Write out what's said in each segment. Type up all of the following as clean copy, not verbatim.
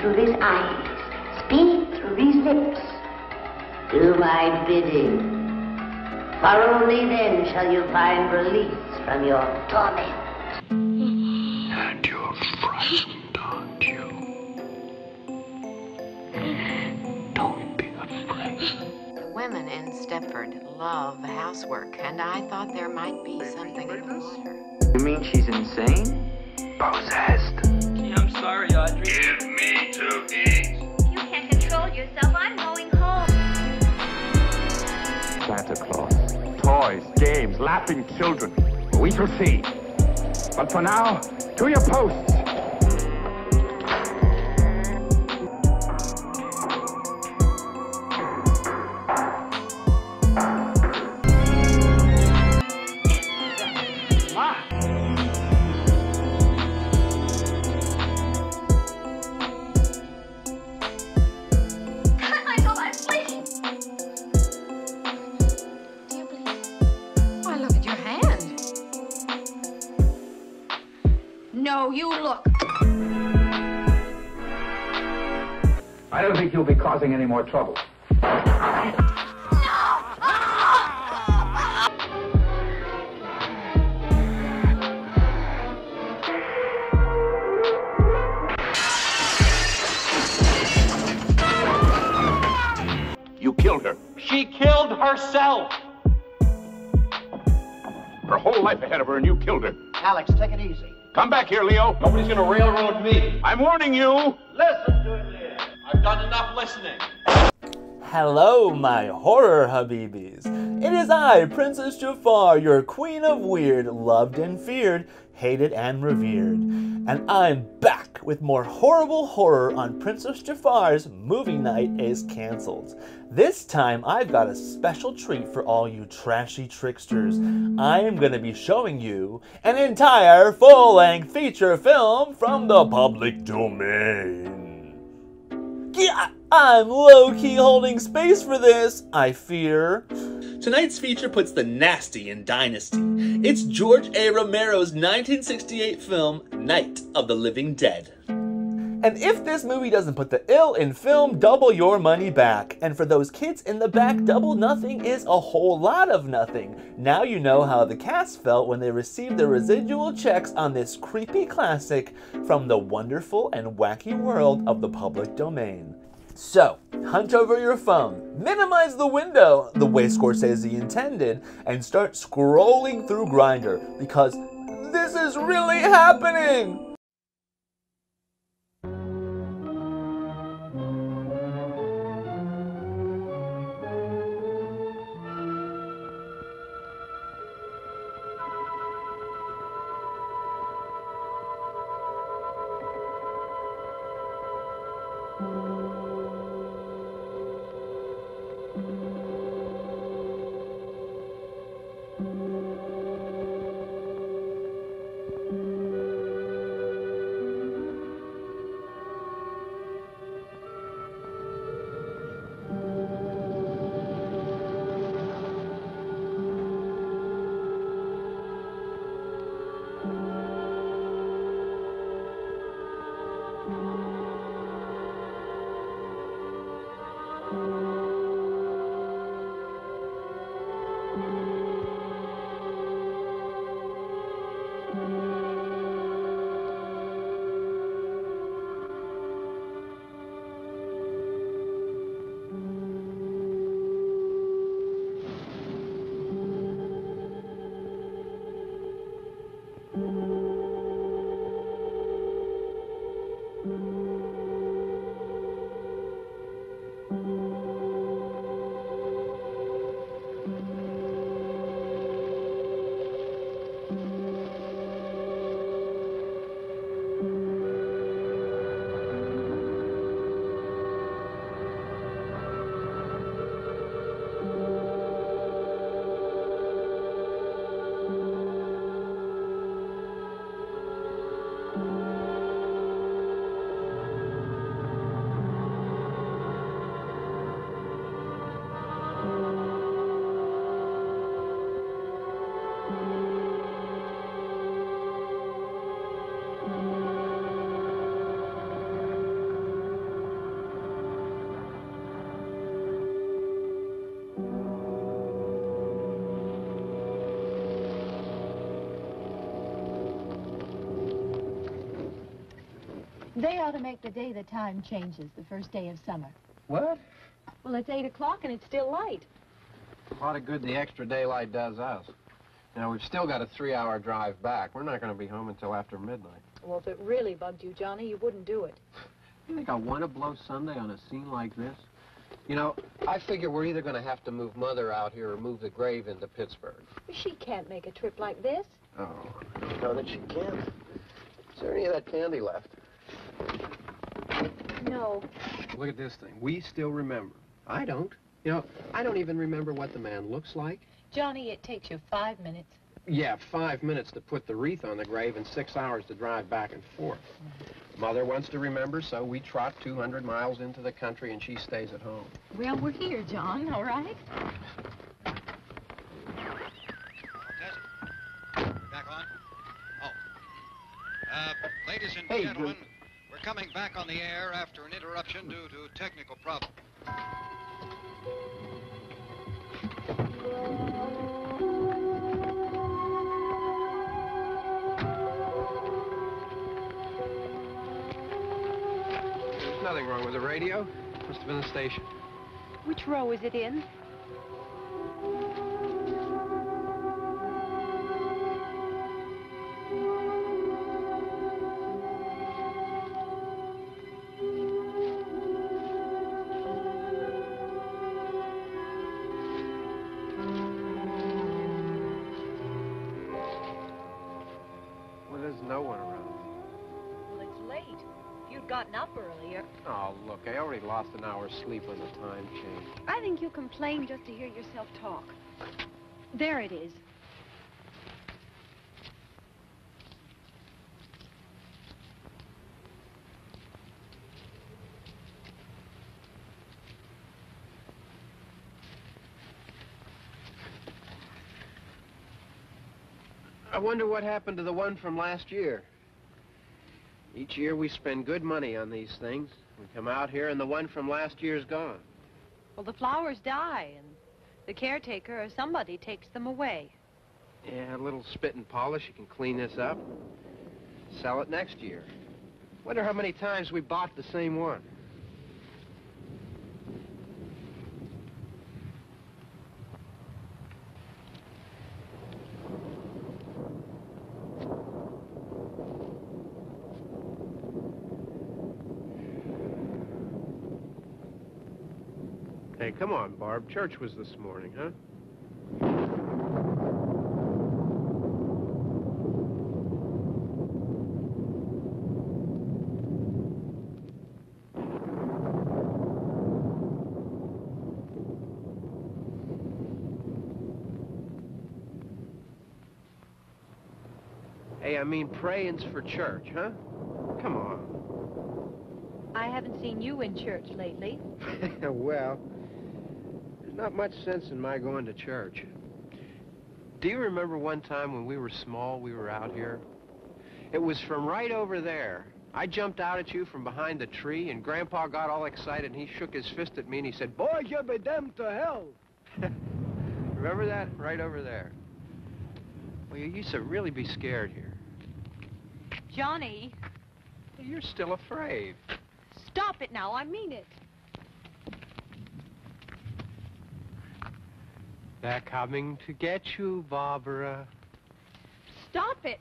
through these eyes, speak through these lips. Do my bidding, for only then shall you find release from your torment. And you're frightened, aren't you? Don't be afraid. The women in Stepford love housework, and I thought there might be something in the water. You mean she's insane? Possessed. Gee, I'm sorry, Audrey. Give me to eat. You can't control yourself. I'm going home. Santa Claus. Toys, games, laughing children. We shall see. But for now, to your posts. No, you look. I don't think you'll be causing any more trouble. You killed her. She killed herself. Her whole life ahead of her, and you killed her. Alex, take it easy. Come back here, Leo. Nobody's gonna railroad me. I'm warning you. Listen to him, Leo. I've done enough listening. Hello, my horror habibis. It is I, Princess Jafar, your queen of weird, loved and feared, hated and revered. And I'm back with more horrible horror on Princess Jafar's Movie Night is Cancelled. This time I've got a special treat for all you trashy tricksters. I am going to be showing you an entire full-length feature film from the public domain. Yeah, I'm low-key holding space for this, I fear. Tonight's feature puts the nasty in Dynasty. It's George A. Romero's 1968 film, Night of the Living Dead. And if this movie doesn't put the ill in film, double your money back. And for those kids in the back, double nothing is a whole lot of nothing. Now you know how the cast felt when they received their residual checks on this creepy classic from the wonderful and wacky world of the public domain. So, hunt over your phone, minimize the window the way Scorsese intended, and start scrolling through Grindr, because this is really happening! They ought to make the day the time changes, the first day of summer. What? Well, it's 8 o'clock and it's still light. A lot of good the extra daylight does us. Now, we've still got a 3-hour drive back. We're not going to be home until after midnight. Well, if it really bugged you, Johnny, you wouldn't do it. You think I want to blow Sunday on a scene like this? You know, I figure we're either going to have to move Mother out here or move the grave into Pittsburgh. She can't make a trip like this. Oh, I don't know that she can. Is there any of that candy left? No. Look at this thing. We still remember. I don't. You know, I don't even remember what the man looks like. Johnny, it takes you 5 minutes. Yeah, 5 minutes to put the wreath on the grave and 6 hours to drive back and forth. Mother wants to remember, so we trot 200 miles into the country and she stays at home. Well, we're here, John, all right? Back on? Oh. Ladies and Hey, gentlemen, we're coming back on the air after an interruption due to technical problem. There's nothing wrong with the radio. Must have been the station. Which row is it in? Well, there's no one around. Well, it's late. If you'd gotten up earlier. Oh, look, I already lost an hour's sleep on the time change. I think you complain just to hear yourself talk. There it is. I wonder what happened to the one from last year. Each year we spend good money on these things. We come out here and the one from last year's gone. Well, the flowers die, and the caretaker or somebody takes them away. Yeah, a little spit and polish. You can clean this up. Sell it next year. Wonder how many times we bought the same one. Hey, come on, Barb. Church was this morning, huh? Hey, I mean, praying's for church, huh? Come on. I haven't seen you in church lately. Well, there's not much sense in my going to church. Do you remember one time when we were small, we were out here? It was from right over there. I jumped out at you from behind the tree, and Grandpa got all excited, and he shook his fist at me, and he said, "Boy, you'll be damned to hell." Remember that? Right over there. Well, you used to really be scared here. Johnny. You're still afraid. Stop it now, I mean it. They're coming to get you, Barbara. Stop it.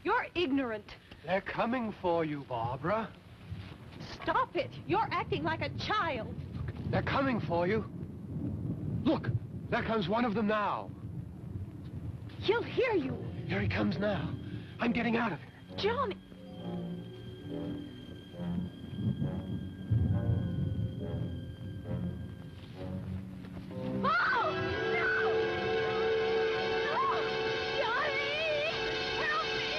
You're ignorant. They're coming for you, Barbara. Stop it. You're acting like a child. They're coming for you. Look, there comes one of them now. He'll hear you. Here he comes now. I'm getting out of here. Johnny. Oh, no! No! Johnny! Help me!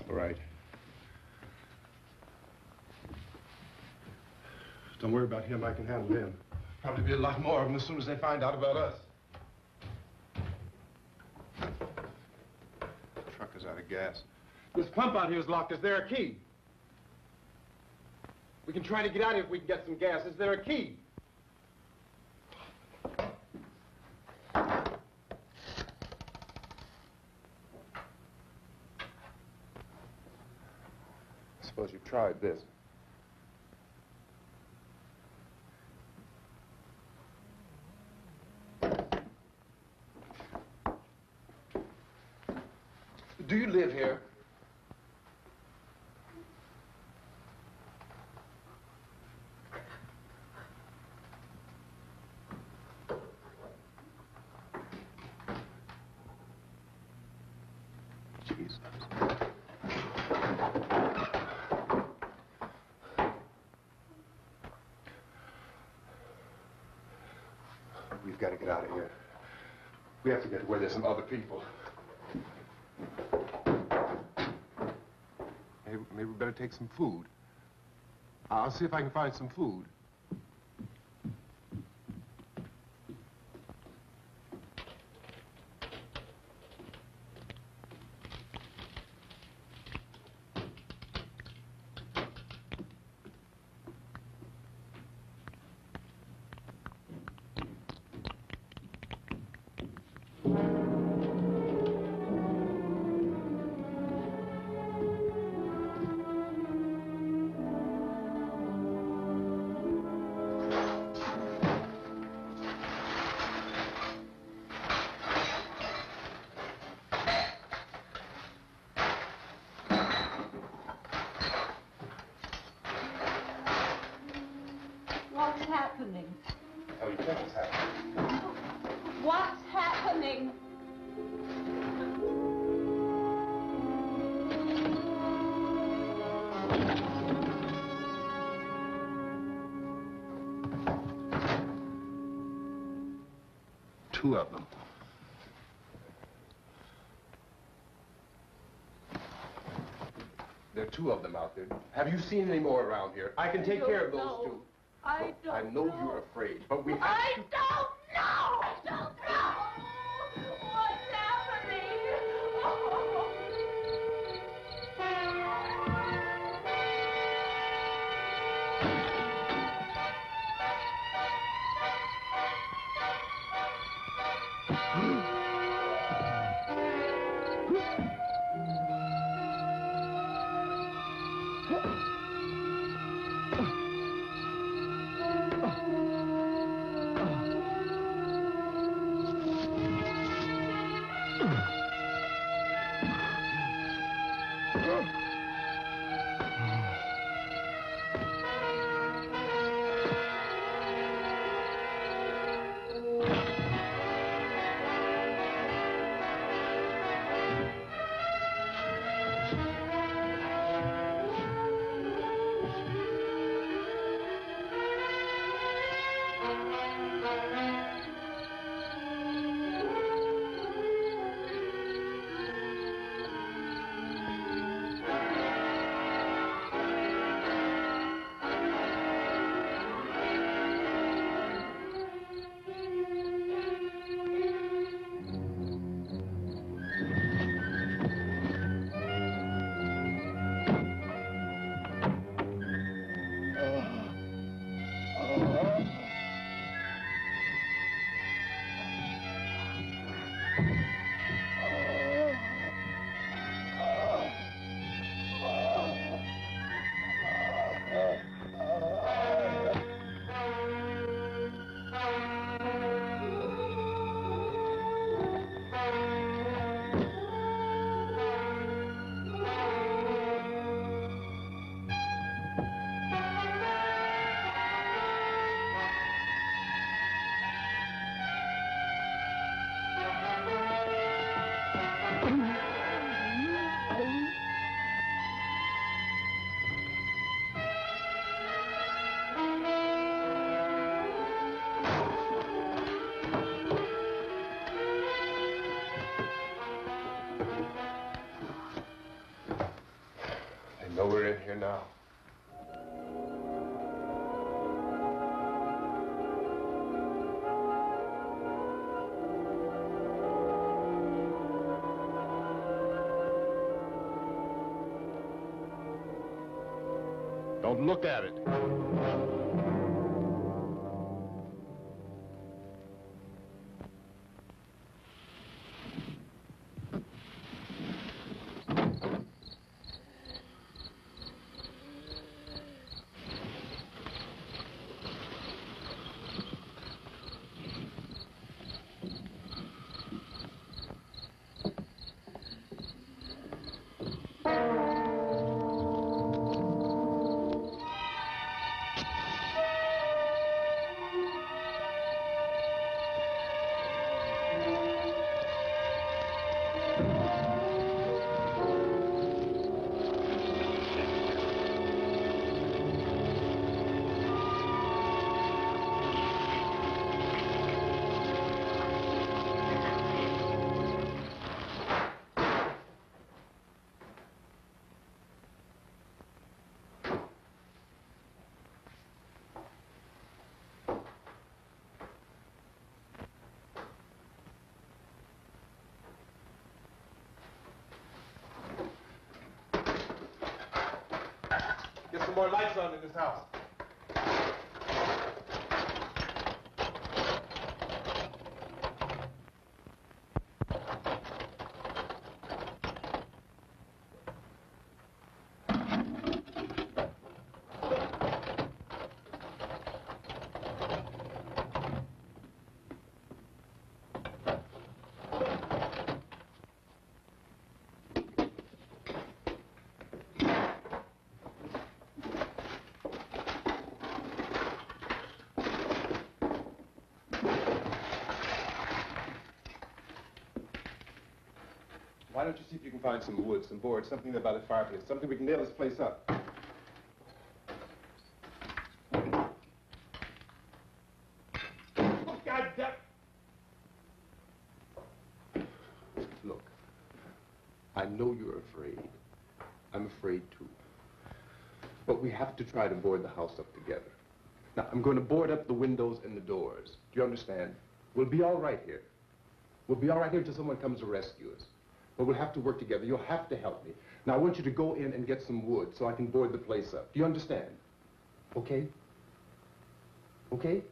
Right. Don't worry about him. I can handle him. Probably be a lot more of them as soon as they find out about us. Truck is out of gas. This pump out here is locked. Is there a key? We can try to get out here if we can get some gas. Is there a key? I suppose you've tried this. Do you live here? Jesus. We've got to get out of here. We have to get to where there's some other people. Maybe we better take some food. I'll see if I can find some food. What's happening? Oh, you think it's happening? What's happening? Two of them. There are two of them out there. Have you seen any more around here? I can take care of those two. I don't I know you're afraid, but we have I to... don't know! I don't know! What's happening? Karl. Don't look at it. Get some more lights on in this house. Why don't you see if you can find some wood, some boards, something about a fireplace, something we can nail this place up. Oh, God damn. Look, I know you're afraid. I'm afraid too. But we have to try to board the house up together. Now, I'm going to board up the windows and the doors. Do you understand? We'll be all right here. We'll be all right here until someone comes to rescue us. But we'll have to work together. You'll have to help me. Now, I want you to go in and get some wood so I can board the place up. Do you understand? Okay? Okay?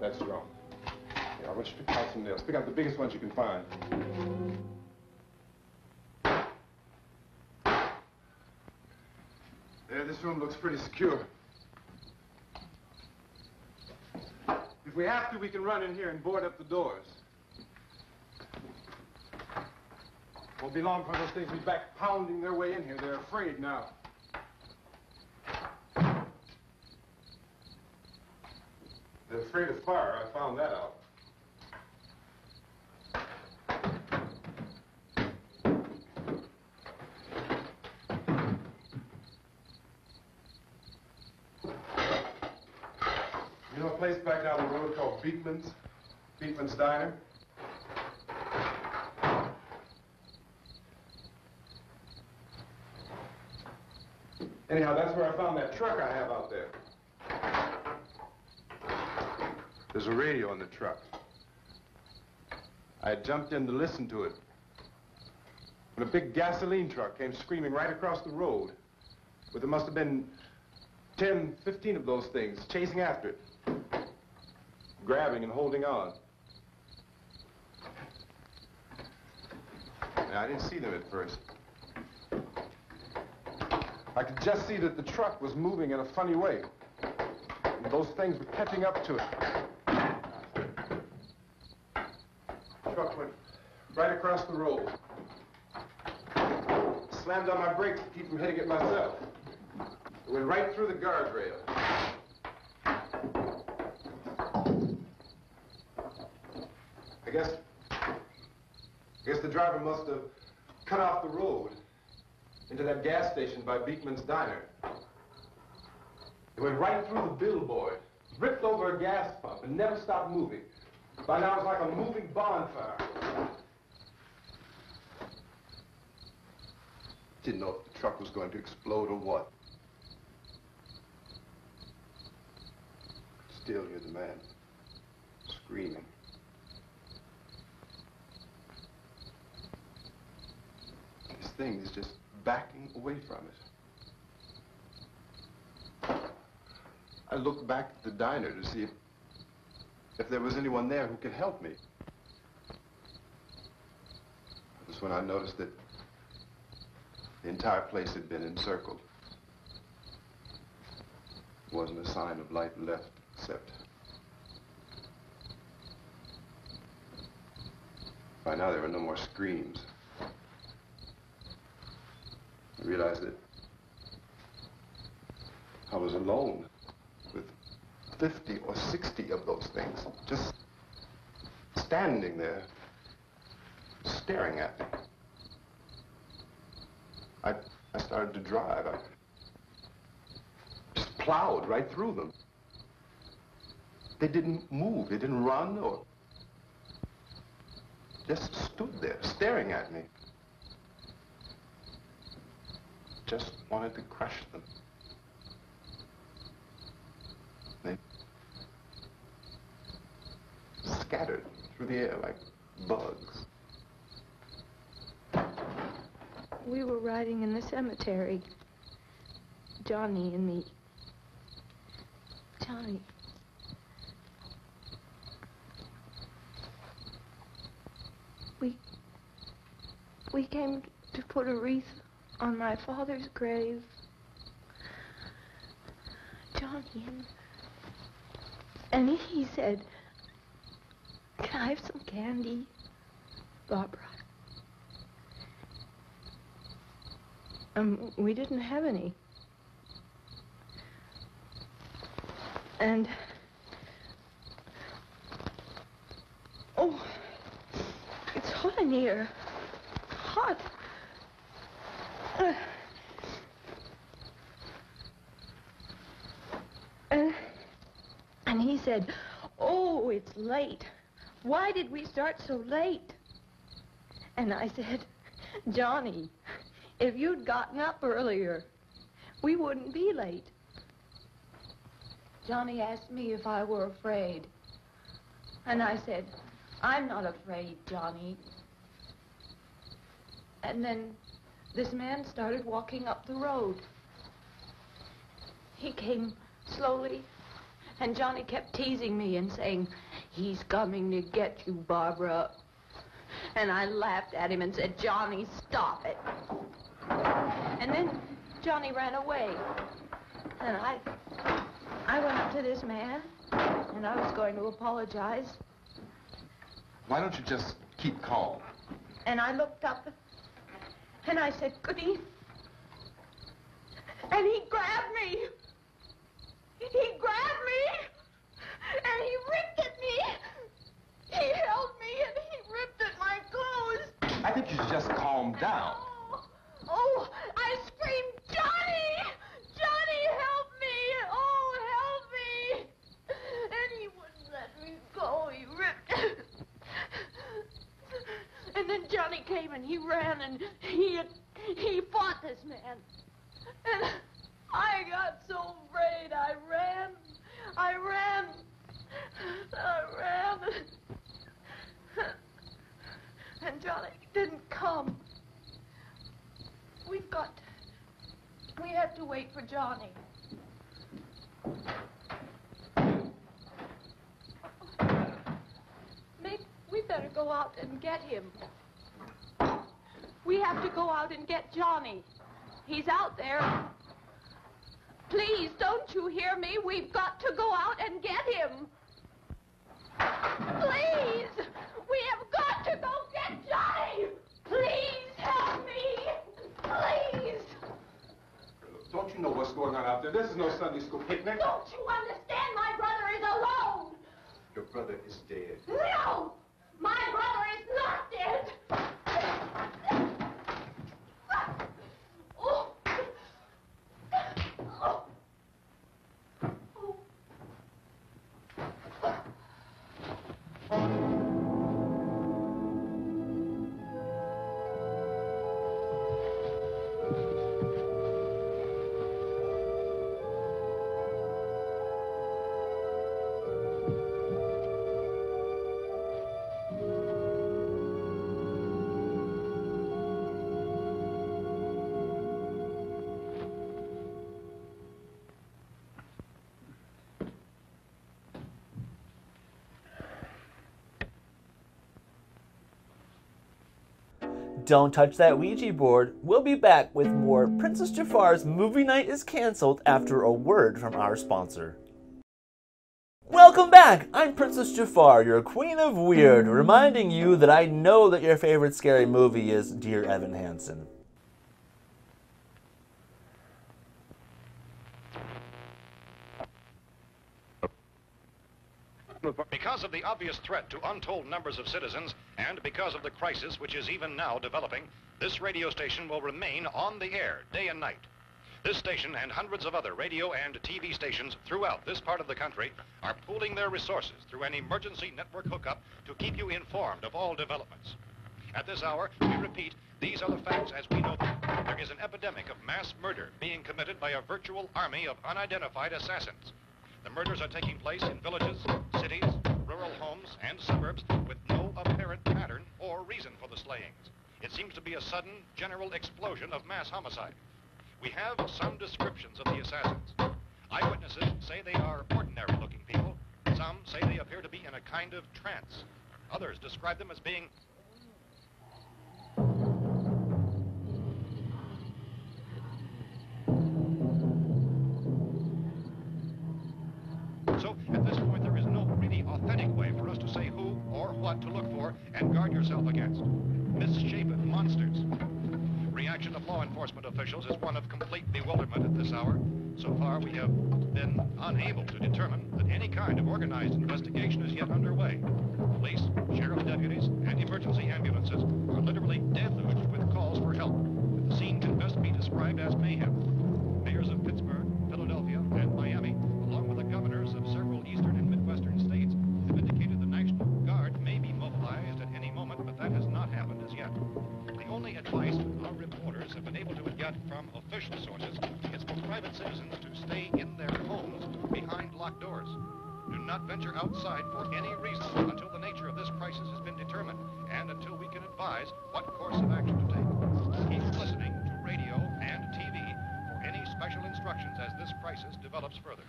That's strong. Yeah, I want you to pick out some nails. Pick out the biggest ones you can find. There, this room looks pretty secure. If we have to, we can run in here and board up the doors. Won't be long for those things to be back pounding their way in here. They're afraid now. They're afraid of fire. I found that out. You know a place back down the road called Beekman's Diner? Anyhow, that's where I found that truck I have out there. There's a radio in the truck. I had jumped in to listen to it when a big gasoline truck came screaming right across the road. But there must have been 10, 15 of those things chasing after it, grabbing and holding on. Now, I didn't see them at first. I could just see that the truck was moving in a funny way. And those things were catching up to it. The truck went right across the road. Slammed on my brakes to keep from hitting it myself. It went right through the guardrail. I guess the driver must have cut off the road into that gas station by Beekman's Diner. It went right through the billboard, ripped over a gas pump, and never stopped moving. By now, it was like a moving bonfire. Didn't know if the truck was going to explode or what. Still hear the man screaming. This thing is just backing away from it. I looked back at the diner to see if there was anyone there who could help me. That's when I noticed that the entire place had been encircled. There wasn't a sign of light left except by now there were no more screams. I realized that I was alone with 50 or 60 of those things, just standing there, staring at me. I started to drive. I just plowed right through them. They didn't move, they didn't run or just stood there, staring at me. Just wanted to crush them. They scattered through the air like bugs. We were riding in the cemetery, Johnny and me. Johnny. We came to put a wreath on my father's grave. Johnny, and he said, "Can I have some candy, Barbara?" We didn't have any. And, oh, it's hot in here. Hot. And he said, "Oh, it's late. Why did we start so late?" And I said, "Johnny, if you'd gotten up earlier, we wouldn't be late." Johnny asked me if I were afraid. And I said, "I'm not afraid, Johnny." And then this man started walking up the road. He came slowly And Johnny kept teasing me and saying, "He's coming to get you, Barbara." And I laughed at him and said, "Johnny, stop it." And then Johnny ran away. And I went up to this man, and I was going to apologize. Why don't you just keep calm? And I looked up, and I said, "Goody." And he grabbed me. He grabbed me, and he ripped at me. He held me, and he ripped at my clothes. I think you should just calm down. Oh, I screamed, "Johnny! Johnny, help me! Oh, help me!" And he wouldn't let me go. He ripped. And then Johnny came, and he ran, and he fought this man. And I got so afraid. I ran. And Johnny didn't come. We have to wait for Johnny. Maybe we better go out and get him. We have to go out and get Johnny. He's out there. Please, don't you hear me? We've got to go out and get him. Please! We have got to go get Johnny! Please help me! Please! Don't you know what's going on out there? This is no Sunday school picnic. Don't you understand? My brother is alone! Your brother is dead. No! My brother is not dead! Oh. Oh. Don't touch that Ouija board. We'll be back with more Princess Jafar's Movie Night is Cancelled after a word from our sponsor. Welcome back! I'm Princess Jafar, your Queen of Weird, reminding you that I know that your favorite scary movie is Dear Evan Hansen. Because of the obvious threat to untold numbers of citizens, and because of the crisis which is even now developing, this radio station will remain on the air day and night. This station and hundreds of other radio and TV stations throughout this part of the country are pooling their resources through an emergency network hookup to keep you informed of all developments. At this hour, we repeat, these are the facts as we know them. There is an epidemic of mass murder being committed by a virtual army of unidentified assassins. The murders are taking place in villages, cities, rural homes, and suburbs with no apparent pattern or reason for the slayings. It seems to be a sudden, general explosion of mass homicide. We have some descriptions of the assassins. Eyewitnesses say they are ordinary-looking people. Some say they appear to be in a kind of trance. Others describe them as being So, at this point, there is no really authentic way for us to say who or what to look for and guard yourself against. Misshapen monsters. Reaction of law enforcement officials is one of complete bewilderment at this hour. So far, we have been unable to determine that any kind of organized investigation is yet underway. Police, sheriff deputies, and emergency ambulances are literally deluged with calls for help. The scene can best be described as mayhem. Mayors of Pittsburgh, Philadelphia, and Miami, along with the governors of several eastern and midwestern states, have indicated the National Guard may be mobilized at any moment, but that has not happened as yet. The only advice our reporters have been able to get from official sources is for private citizens to stay in their homes behind locked doors. Do not venture outside for any reason until the nature of this crisis has been determined and until we can advise what course of action to take. Keep listening to radio and TV for any special instructions as this crisis develops further.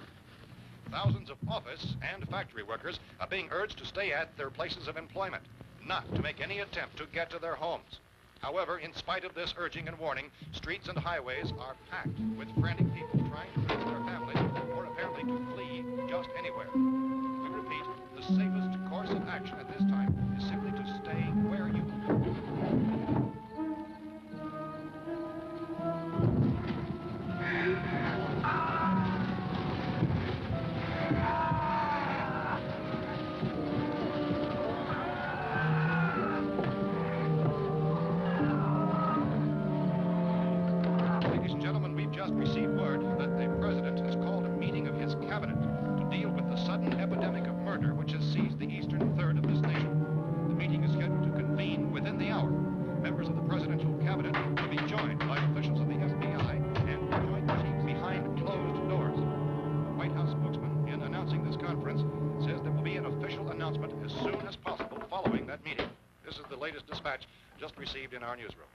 thousands of office and factory workers are being urged to stay at their places of employment, not to make any attempt to get to their homes. However, in spite of this urging and warning, streets and highways are packed with frantic people trying to reach their families or apparently to flee just anywhere. We repeat, the safest course of action at this time is simply to stay where you are. Received word that the president has called a meeting of his cabinet to deal with the sudden epidemic of murder which has seized the eastern third of this nation. The meeting is scheduled to convene within the hour. Members of the presidential cabinet will be joined by officials of the FBI and joint chiefs behind closed doors. The White House spokesman, in announcing this conference, says there will be an official announcement as soon as possible following that meeting. This is the latest dispatch just received in our newsroom.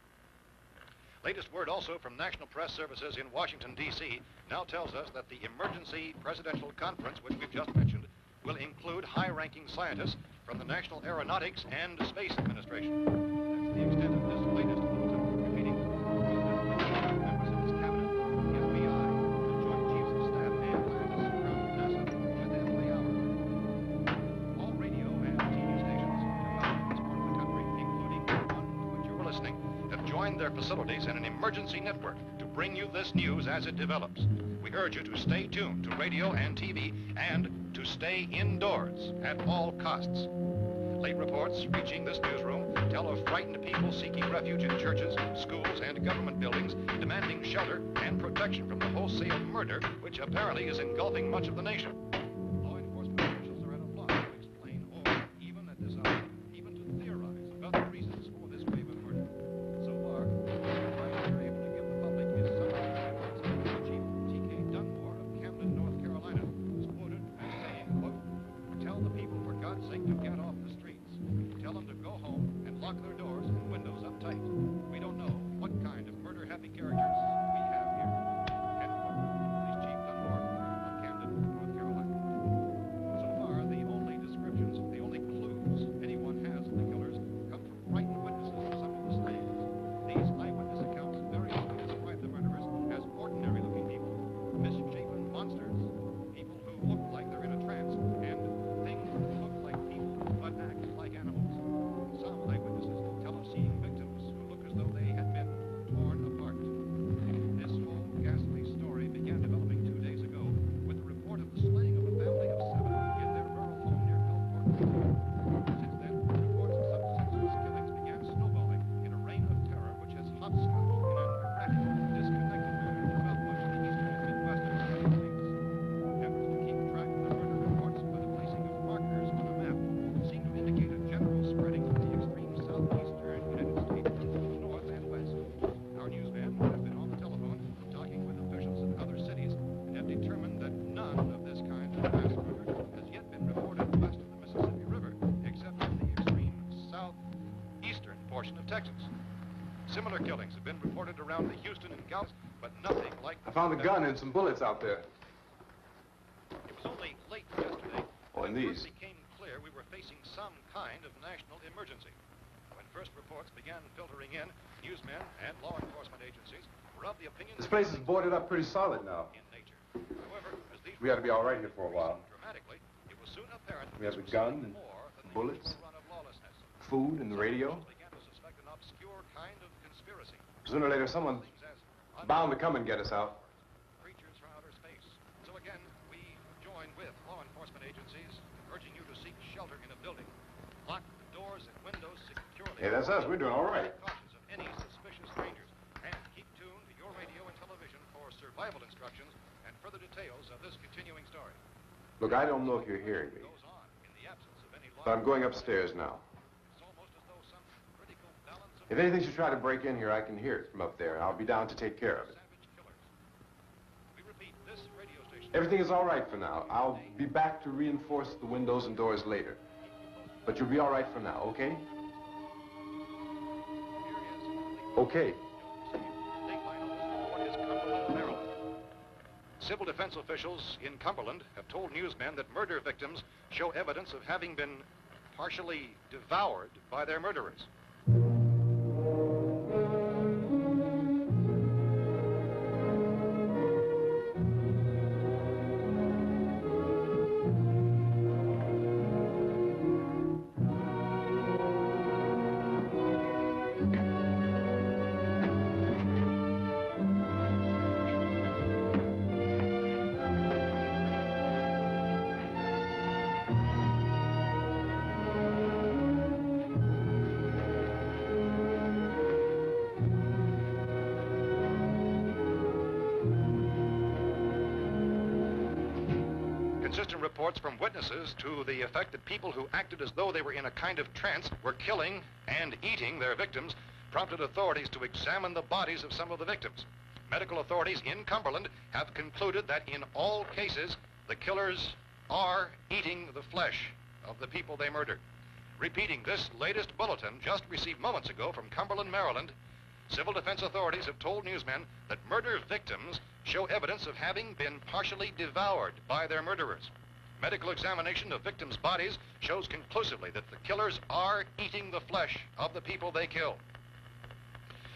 Latest word also from National Press Services in Washington, D.C. now tells us that the emergency presidential conference, which we've just mentioned, will include high-ranking scientists from the National Aeronautics and Space Administration. That's the extent of this latest bulletin. Repeating, members of his cabinet, the FBI, the Joint Chiefs of Staff, and scientists from NASA within the hour. All radio and TV stations throughout this part of the country, including the one to which you were listening, have joined their facilities in an emergency network to bring you this news as it develops. We urge you to stay tuned to radio and TV and to stay indoors at all costs. Late reports reaching this newsroom tell of frightened people seeking refuge in churches, schools, and government buildings, demanding shelter and protection from the wholesale murder which apparently is engulfing much of the nation. Law enforcement officials are at a loss to explain or, even at this hour, even to theorize about the reasons for this wave of murder. So far, the advice we're able to give the public is summary reports of Chief T.K. Dunmore of Camden, North Carolina, who's quoted as saying, quote, "Tell the people, for God's sake, to get off the streets. Tell them to go home and lock their doors and windows up tight. We don't know what kind of murder-happy characters we have here." End quote. This is Chief Dunmore of Camden, North Carolina. So far, the only descriptions, the only clues anyone has of the killers come from frightened witnesses of some of the slaves. These eyewitness accounts very often describe the murderers as ordinary-looking people, misshapen monsters, people who look like they're in a trance, and things that look like people but act like animals. Some eyewitnesses tell of seeing victims who look as though they had been torn apart. This whole ghastly story began developing 2 days ago with the report of the slaying of a family of 7 in their rural home near Gulfport. Since then, reports of such senseless killings began snowballing in a reign of terror which has hopscotched in an erratic, disconnected manner throughout much of the eastern and midwestern United States. Efforts to keep track of the murder reports by the placing of markers on a map seem to indicate a general spreading of the extreme southeastern United States to the north and west. Our newsmen have been on the telephone talking with officials in other cities and have determined that none of this kind of mass murder has yet been reported west of the Mississippi River, except in the extreme southeastern portion of Texas. Similar killings have been reported around the Houston and Galveston, but nothing like... I found a gun and some bullets out there. It was only late yesterday Oh, and when it these. first became clear we were facing some kind of national emergency. When first reports began filtering in, newsmen and law enforcement agencies were of the opinion This place is boarded up pretty solid now. in nature. However, as these We ought to be all right here for a while. dramatically, it was soon apparent We have this a was gun something and more than the bullets. usual run of lawlessness. Food and the radio. Some began to suspect an obscure kind of conspiracy. Sooner or later, someone Things as bound to come and get us out. creatures from outer space. So again, we join with law enforcement agencies, urging you to seek shelter in a building. Lock the doors and windows securely. Hey, that's us. We're doing all right. Take cautious of any suspicious strangers. And keep tuned to your radio and television for survival instructions and further details of this continuing story. Look, I don't know if you're hearing me, Goes on in the absence of any law. but I'm going upstairs now. It's almost as though some critical balance of If anything should try to break in here, I can hear it from up there. I'll be down to take care of it. savage killers. We repeat, this radio station... Everything is all right for now. I'll be back to reinforce the windows and doors later. But you'll be all right for now, okay? Okay. Civil defense officials in Cumberland have told newsmen that murder victims show evidence of having been partially devoured by their murderers. Consistent reports from witnesses to the effect that people who acted as though they were in a kind of trance were killing and eating their victims prompted authorities to examine the bodies of some of the victims. Medical authorities in Cumberland have concluded that in all cases, the killers are eating the flesh of the people they murdered. Repeating this latest bulletin just received moments ago from Cumberland, Maryland, civil defense authorities have told newsmen that murder victims show evidence of having been partially devoured by their murderers. Medical examination of victims' bodies shows conclusively that the killers are eating the flesh of the people they kill.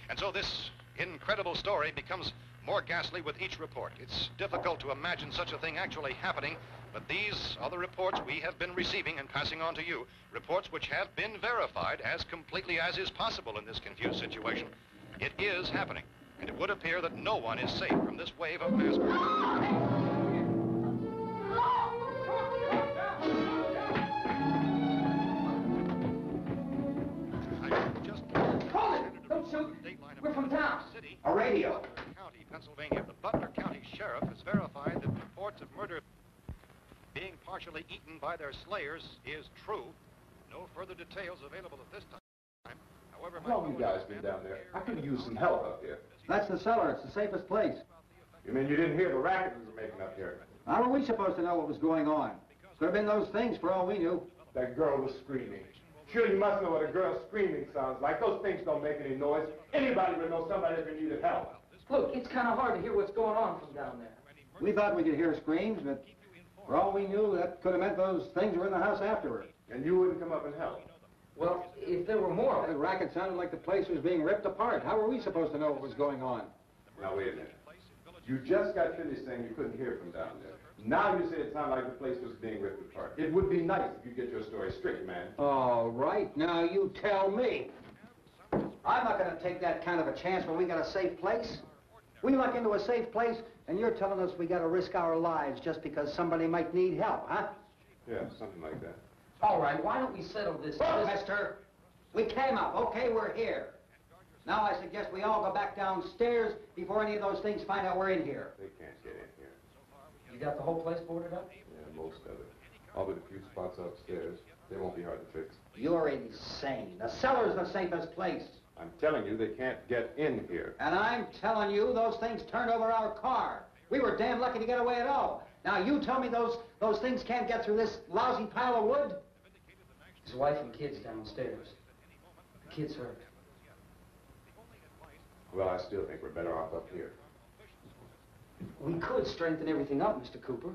And so this incredible story becomes more ghastly with each report. It's difficult to imagine such a thing actually happening, but these are the reports we have been receiving and passing on to you, reports which have been verified as completely as is possible in this confused situation. It is happening, and it would appear that no one is safe from this wave of mass murder. Don't shoot! We're from town. A radio. County, Pennsylvania. The Butler County Sheriff has verified that reports of murder being partially eaten by their slayers is true. No further details available at this time. However, How long you guys been down there? I could use some help up here. That's the cellar. It's the safest place. You mean you didn't hear the racket we were making up here? How were we supposed to know what was going on? Could have been those things for all we knew. That girl was screaming. Sure, you must know what a girl screaming sounds like. Those things don't make any noise. Anybody would know somebody ever needed help. Look, it's kind of hard to hear what's going on from down there. We thought we could hear screams, but for all we knew, that could have meant those things were in the house afterward. And you wouldn't come up and help? Well, if there were more... The racket sounded like the place was being ripped apart. How were we supposed to know what was going on? Now, wait a minute. You just got finished saying you couldn't hear from down there. Now you say it sounded like the place was being ripped apart. It would be nice if you get your story straight, man. All right, now you tell me. I'm not going to take that kind of a chance when we got a safe place. We luck into a safe place, and you're telling us we got to risk our lives just because somebody might need help, huh? Yeah, something like that. All right, why don't we settle this? Look, mister, we came up. Okay, we're here. Now I suggest we all go back downstairs before any of those things find out we're in here. They can't get in here. You got the whole place boarded up? Yeah, most of it. All but a few spots upstairs. They won't be hard to fix. You're insane. The cellar's the safest place. I'm telling you, they can't get in here. And I'm telling you, those things turned over our car. We were damn lucky to get away at all. Now you tell me those things can't get through this lousy pile of wood? His wife and kids downstairs. The kid's hurt. Well, I still think we're better off up here. We could strengthen everything up, Mr. Cooper.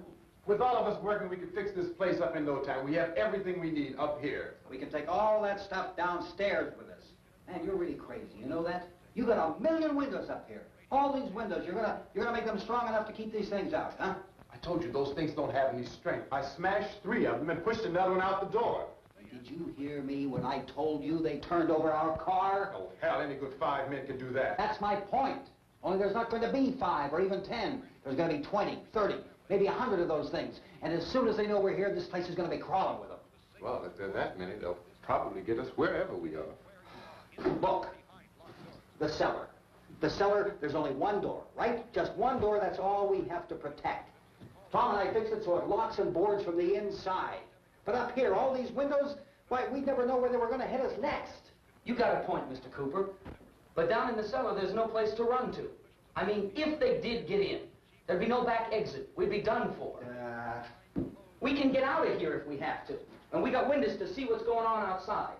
With all of us working, we could fix this place up in no time. We have everything we need up here. We can take all that stuff downstairs with us. Man, you're really crazy, you know that? You got 1,000,000 windows up here. All these windows, you're gonna make them strong enough to keep these things out, huh? I told you, those things don't have any strength. I smashed 3 of them and pushed another one out the door. Did you hear me when I told you they turned over our car? Oh, hell, any good 5 men can do that. That's my point. Only there's not going to be 5 or even 10. There's going to be 20, 30, maybe 100 of those things. And as soon as they know we're here, this place is going to be crawling with them. Well, if there are that many, they'll probably get us wherever we are. Look, the cellar. The cellar, there's only one door, right? Just one door, that's all we have to protect. Tom and I fixed it so it locks and boards from the inside. But up here, all these windows, why, we'd never know where they were going to hit us next. You got a point, Mr. Cooper. But down in the cellar, there's no place to run to. I mean, if they did get in, there'd be no back exit. We'd be done for. We can get out of here if we have to. And we got windows to see what's going on outside.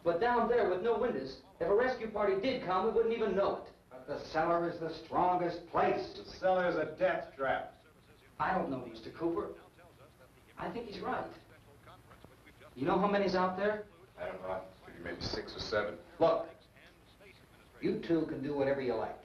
But down there with no windows, if a rescue party did come, we wouldn't even know it. The cellar is the strongest place. The cellar is a death trap. I don't know, Mr. Cooper. I think he's right. You know how many's out there? I don't know. Maybe 6 or 7. Look, you two can do whatever you like.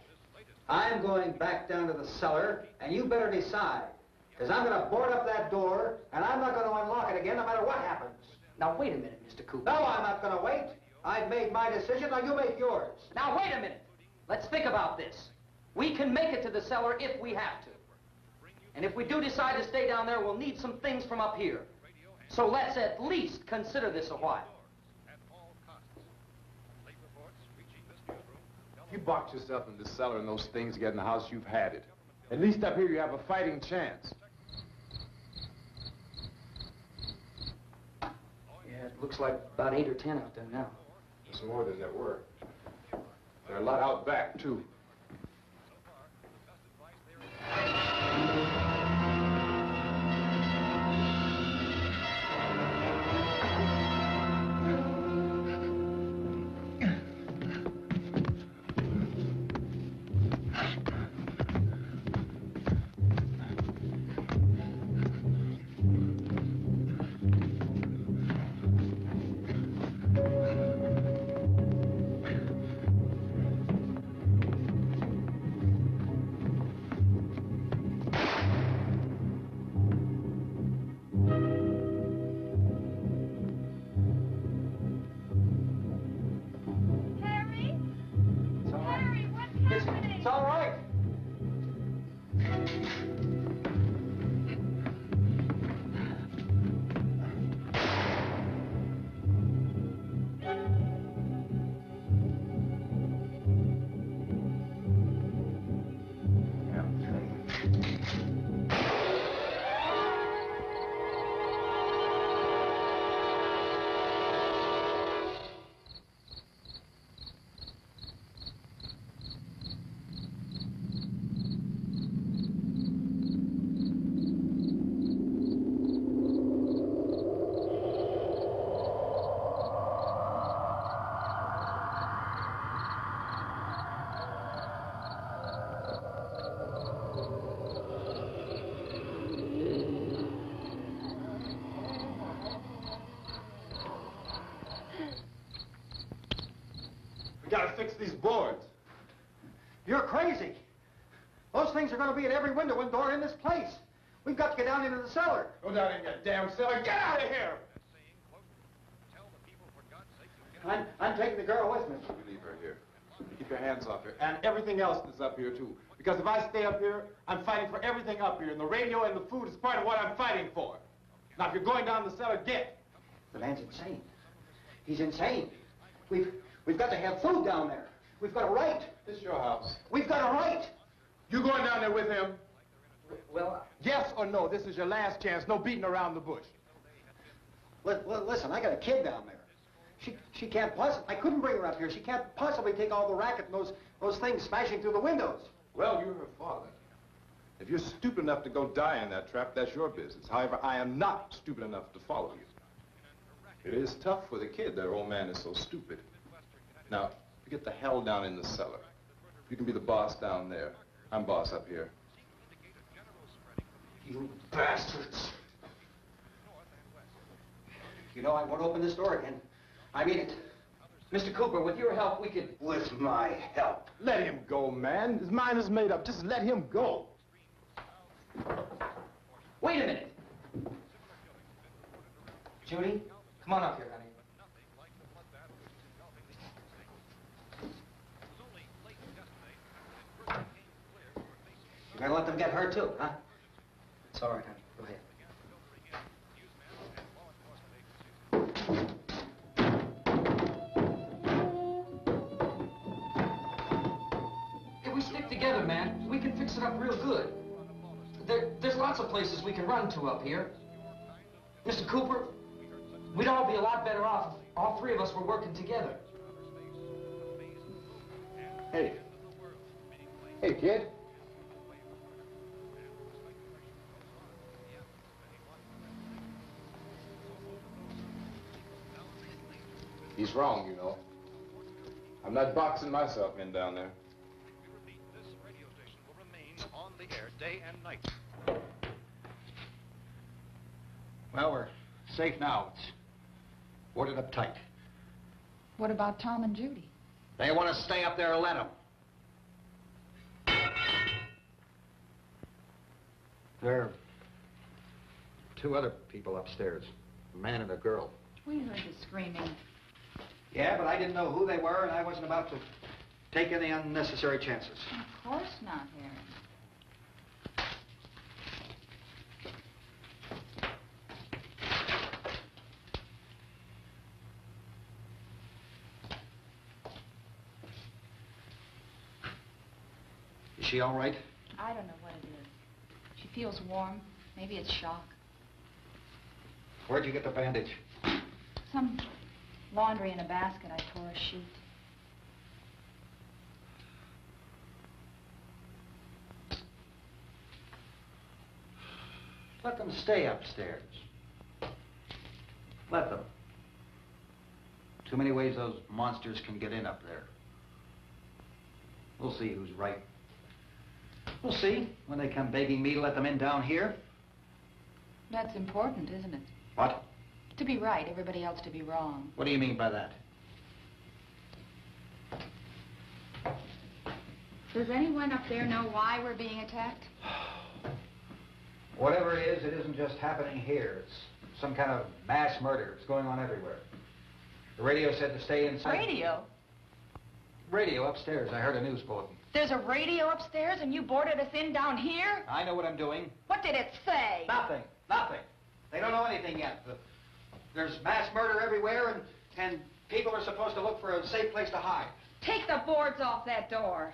I'm going back down to the cellar, and you better decide. Because I'm going to board up that door, and I'm not going to unlock it again no matter what happens. Now, wait a minute, Mr. Cooper. No, I'm not going to wait. I've made my decision, now you make yours. Now, wait a minute. Let's think about this. We can make it to the cellar if we have to. And if we do decide to stay down there, we'll need some things from up here. So let's at least consider this a while. If you box yourself in the cellar and those things get in the house, you've had it. At least up here you have a fighting chance. Yeah, it looks like about 8 or 10 out there now. It's more than there were. There are a lot out back, too. Gotta fix these boards. You're crazy. Those things are going to be at every window and door in this place. We've got to get down into the cellar. Go down in your damn cellar. Get out of here! I'm taking the girl with me. You leave her here. Keep your hands off her. And everything else is up here, too. Because if I stay up here, I'm fighting for everything up here. And the radio and the food is part of what I'm fighting for. Now, if you're going down the cellar, get. The man's insane. He's insane. We've got to have food down there. We've got a right. This is your house. We've got a right. You going down there with him? Well, yes or no? This is your last chance. No beating around the bush. Listen, I got a kid down there. She can't possibly... I couldn't bring her up here. She can't possibly take all the racket and those things smashing through the windows. Well, you're her father. If you're stupid enough to go die in that trap, that's your business. However, I am not stupid enough to follow you. It is tough for the kid. That old man is so stupid. Now, you get the hell down in the cellar. You can be the boss down there. I'm boss up here. You bastards. You know, I won't open this door again. I mean it. Mr. Cooper, with your help, we could... With my help. Let him go, man. His mind is made up. Just let him go. Wait a minute. Judy, come on up here, honey. You're gonna let them get hurt too, huh? It's all right, honey. Go ahead. If we stick together, man, we can fix it up real good. There's lots of places we can run to up here. Mr. Cooper, we'd all be a lot better off if all three of us were working together. Hey. Hey, kid. He's wrong, you know. I'm not boxing myself in down there. the air day and night. Well, we're safe now. It's boarded up tight. What about Tom and Judy? They want to stay up there, let them. There are two other people upstairs, a man and a girl. We heard the screaming. Yeah, but I didn't know who they were, and I wasn't about to take any unnecessary chances. Of course not, Harry. Is she all right? I don't know what it is. She feels warm. Maybe it's shock. Where'd you get the bandage? Some laundry in a basket. I tore a sheet. Let them stay upstairs. Let them. Too many ways those monsters can get in up there. We'll see who's right. We'll see when they come begging me to let them in down here. That's important, isn't it? What? To be right, everybody else to be wrong. What do you mean by that? Does anyone up there know why we're being attacked? Whatever it is, it isn't just happening here. It's some kind of mass murder. It's going on everywhere. The radio said to stay inside. Radio? Radio upstairs. I heard a news bulletin. There's a radio upstairs and you boarded us in down here? I know what I'm doing. What did it say? Nothing. Nothing. They don't know anything yet. There's mass murder everywhere, and people are supposed to look for a safe place to hide. Take the boards off that door.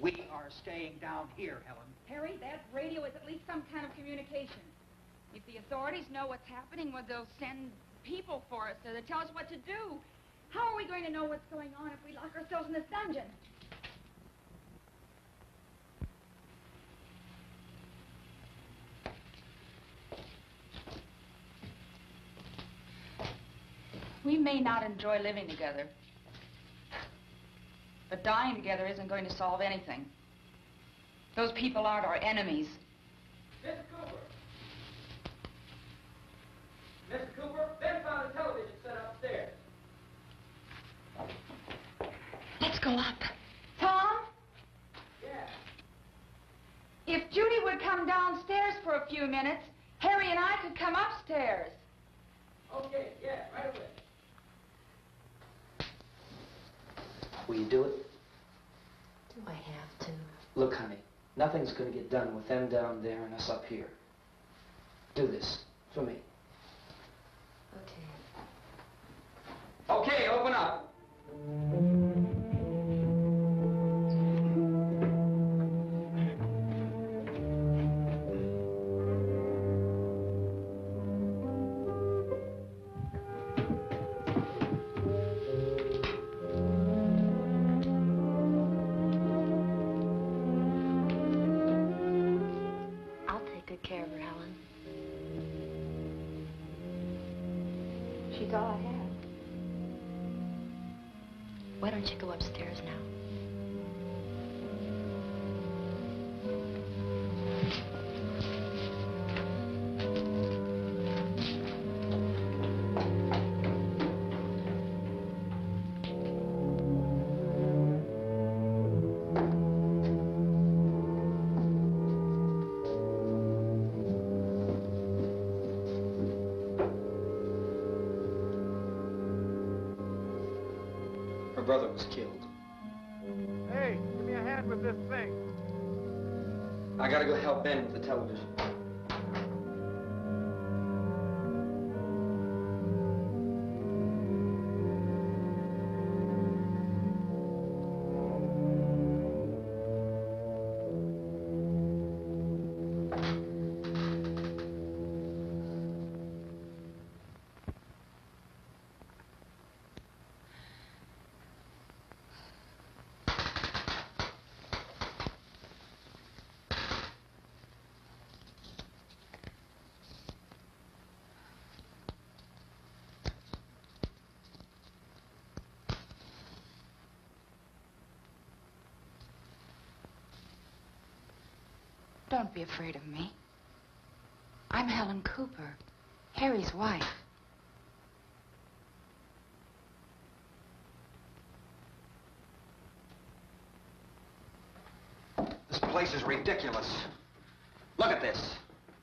We are staying down here, Helen. Harry, that radio is at least some kind of communication. If the authorities know what's happening, well, they'll send people for us to tell us what to do. How are we going to know what's going on if we lock ourselves in this dungeon? We may not enjoy living together, but dying together isn't going to solve anything. Those people aren't our enemies. Mr. Cooper! Mr. Cooper, Ben found a television set upstairs. Let's go up. Tom? Yeah. If Judy would come downstairs for a few minutes, Harry and I could come upstairs. Okay, yeah, right away. Will you do it? Do I have to? Look, honey, nothing's going to get done with them down there and us up here. Do this for me. Okay. Okay, open up. I'll take good care of her, Helen. She's all I have. Why don't you go upstairs now? Her brother was killed. Hey, give me a hand with this thing. I gotta go help Ben with the television. Don't be afraid of me. I'm Helen Cooper, Harry's wife. This place is ridiculous. Look at this.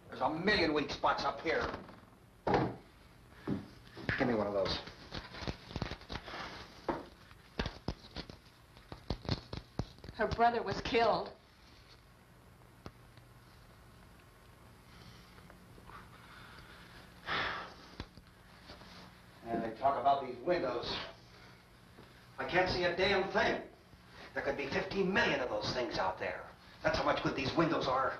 There's a million weak spots up here. Give me one of those. Her brother was killed. And they talk about these windows. I can't see a damn thing. There could be 15 million of those things out there. That's how much good these windows are.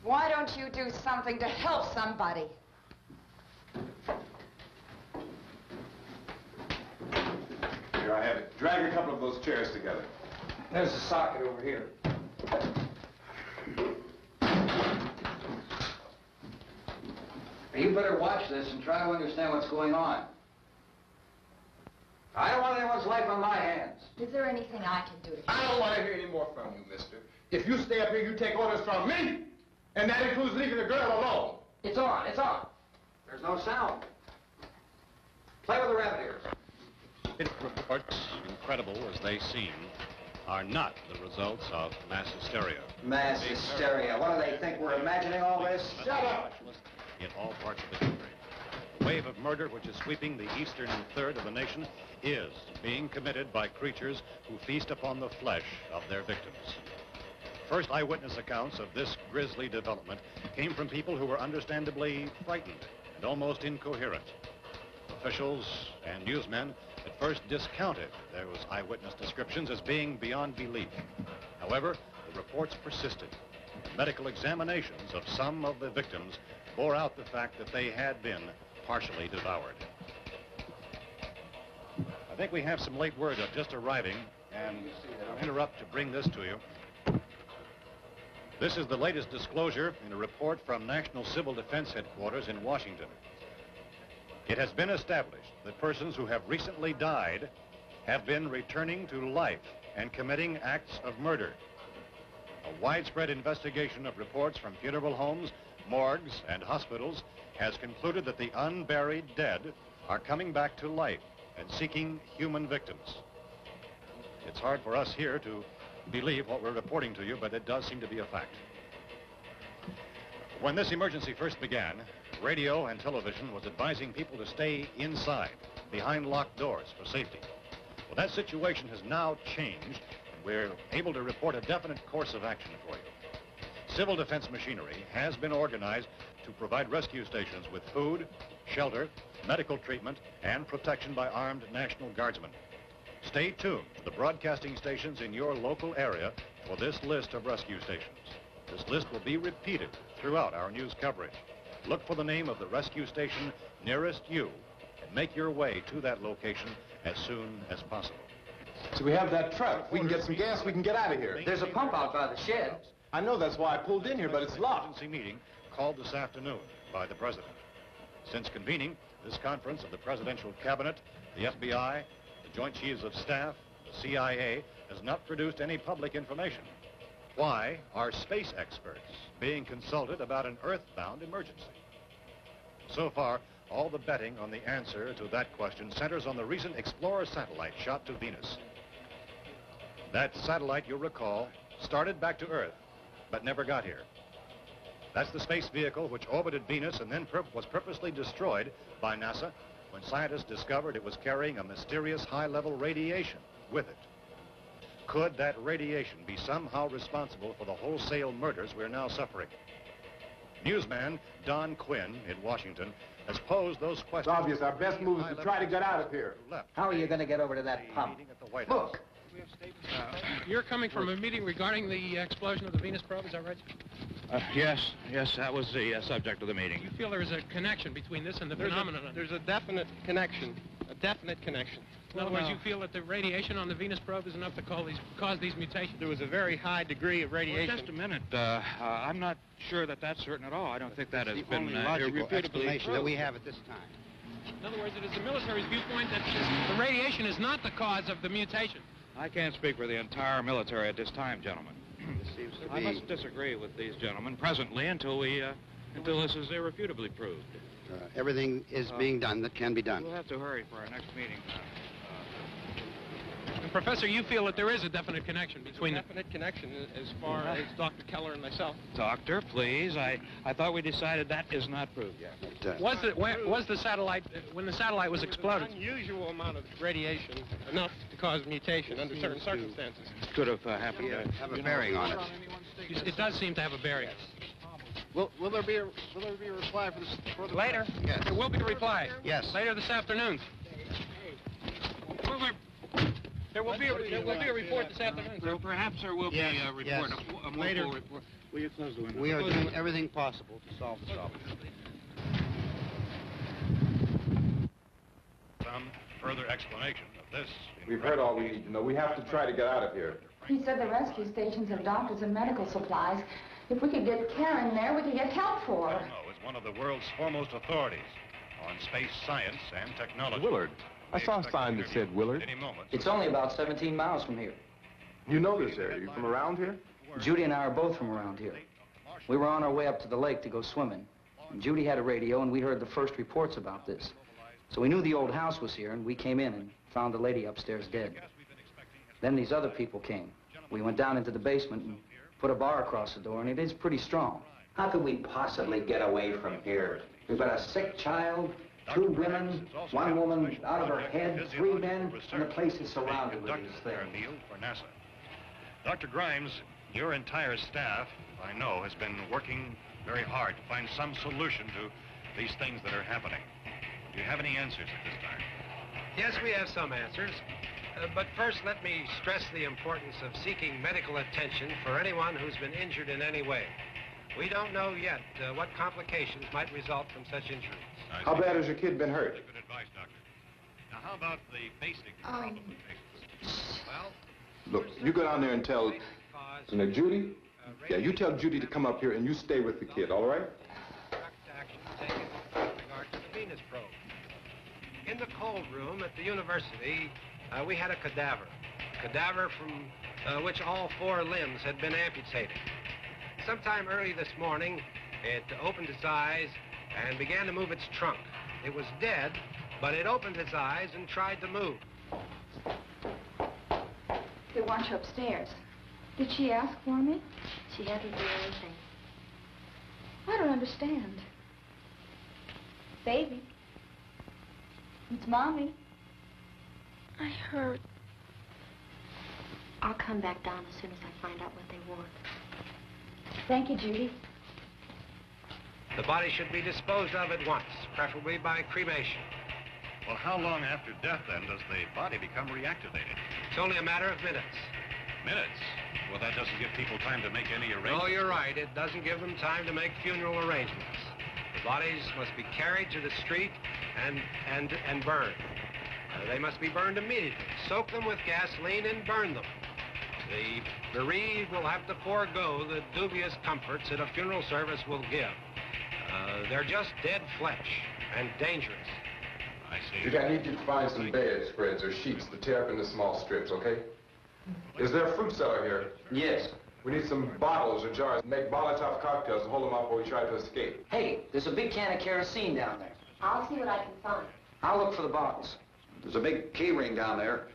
Why don't you do something to help somebody? Here, I have it. Drag a couple of those chairs together. There's a socket over here. You better watch this and try to understand what's going on. I don't want anyone's life on my hands. Is there anything I can do to I don't want to hear any more from you, mister. If you stay up here, you take orders from me. And that includes leaving the girl alone. It's on, it's on. There's no sound. Play with the rabbit ears. Reports, incredible as they seem, are not the results of mass hysteria. Mass hysteria. What do they think? We're imagining all this? Shut up! In all parts of the country. The wave of murder which is sweeping the eastern third of the nation is being committed by creatures who feast upon the flesh of their victims. First eyewitness accounts of this grisly development came from people who were understandably frightened and almost incoherent. Officials and newsmen at first discounted those eyewitness descriptions as being beyond belief. However, the reports persisted. Medical examinations of some of the victims bore out the fact that they had been partially devoured. I think we have some late word just arriving, and I'll interrupt to bring this to you. This is the latest disclosure in a report from National Civil Defense Headquarters in Washington. It has been established that persons who have recently died have been returning to life and committing acts of murder. A widespread investigation of reports from funeral homes, morgues, and hospitals has concluded that the unburied dead are coming back to life and seeking human victims. It's hard for us here to believe what we're reporting to you, but it does seem to be a fact. When this emergency first began, radio and television was advising people to stay inside, behind locked doors for safety. Well, that situation has now changed, and we're able to report a definite course of action for you. Civil defense machinery has been organized to provide rescue stations with food, shelter, medical treatment, and protection by armed National Guardsmen. Stay tuned to the broadcasting stations in your local area for this list of rescue stations. This list will be repeated throughout our news coverage. Look for the name of the rescue station nearest you and make your way to that location as soon as possible. So we have that truck. If we can get some gas, we can get out of here. There's a pump out by the shed. I know, that's why I pulled in here, but it's locked. Emergency meeting called this afternoon by the President. Since convening this conference of the Presidential Cabinet, the FBI, the Joint Chiefs of Staff, the CIA, has not produced any public information. Why are space experts being consulted about an Earth-bound emergency? So far, all the betting on the answer to that question centers on the recent Explorer satellite shot to Venus. That satellite, you'll recall, started back to Earth, but never got here. That's the space vehicle which orbited Venus and then was purposely destroyed by NASA when scientists discovered it was carrying a mysterious high-level radiation with it. Could that radiation be somehow responsible for the wholesale murders we're now suffering? Newsman Don Quinn in Washington has posed those questions. It's obvious our best move is to try to get out of here. How are you going to get over to that pump? Look. You're coming from a meeting regarding the explosion of the Venus probe, is that right? Yes, that was the subject of the meeting. You feel there is a connection between this and the phenomenon? There's a definite connection. In other words, you feel that the radiation on the Venus probe is enough to cause these mutations? There was a very high degree of radiation. Well, just a minute. I'm not sure that that's certain at all. I don't think that has been irrefutably proved. That we have at this time. In other words, it is the military's viewpoint that the radiation is not the cause of the mutation. I can't speak for the entire military at this time, gentlemen. This seems to be... I must disagree with these gentlemen presently until this is irrefutably proved. Everything is being done that can be done. We'll have to hurry for our next meeting. And Professor, you feel that there is a definite connection between a definite connection as far as Dr. Keller and myself. Doctor, please. I thought we decided that is not proved yet. Was the satellite, when the satellite was exploded? An unusual amount of radiation, enough to cause mutation under certain circumstances. Could have happened. Have a bearing on it. It does seem to have a bearing. Will there be a reply for the later? Yes. There will be a reply. Yes. Later this afternoon. There will be a report this afternoon. Well, perhaps there will be a report. Yes. A Later. report. Will you close the window? We are doing everything possible to solve the problem. Some further explanation of this. We've heard all we need to know. We have to try to get out of here. He said the rescue stations have doctors and medical supplies. If we could get care in there, we could get help for her. No, it's one of the world's foremost authorities on space science and technology. Willard. I saw a sign that said Willard. Any moment. It's only about 17 miles from here. You know this area. You from around here? Judy and I are both from around here. We were on our way up to the lake to go swimming. And Judy had a radio, and we heard the first reports about this. So we knew the old house was here, and we came in and found the lady upstairs dead. Then these other people came. We went down into the basement and put a bar across the door, and it is pretty strong. How could we possibly get away from here? We've got a sick child, 2 women, 1 woman out of her head, 3 men, and the place is surrounded with these things. For NASA. Dr. Grimes, your entire staff, I know, has been working very hard to find some solution to these things that are happening. Do you have any answers at this time? Yes, we have some answers. But first, let me stress the importance of seeking medical attention for anyone who's been injured in any way. We don't know yet what complications might result from such injuries. How bad has your kid been hurt? Good advice, Doctor. Now, how about the basic problem of patients? Well, look, you go down there and tell, Judy? Yeah, you tell Judy to come up here and you stay with the kid, all right? Action taken with regard to the Venus probe. In the cold room at the university, we had a cadaver from which all 4 limbs had been amputated. Sometime early this morning, it opened its eyes and began to move its trunk. It was dead, but it opened its eyes and tried to move. They want you upstairs. Did she ask for me? She hasn't done anything. I don't understand. Baby. It's Mommy. I heard. I'll come back down as soon as I find out what they want. Thank you, Judy. The body should be disposed of at once, preferably by cremation. Well, how long after death, then, does the body become reactivated? It's only a matter of minutes. Minutes? Well, that doesn't give people time to make any arrangements. Oh, you're right. It doesn't give them time to make funeral arrangements. The bodies must be carried to the street and burned. They must be burned immediately. Soak them with gasoline and burn them. The bereaved will have to forego the dubious comforts that a funeral service will give. They're just dead flesh and dangerous. I see. Judy, I need you to find some bedspreads or sheets to tear up into small strips, okay? Is there a fruit cellar here? Yes. We need some bottles or jars. Make Molotov cocktails and hold them up while we try to escape. Hey, there's a big can of kerosene down there. I'll see what I can find. I'll look for the bottles. There's a big key ring down there.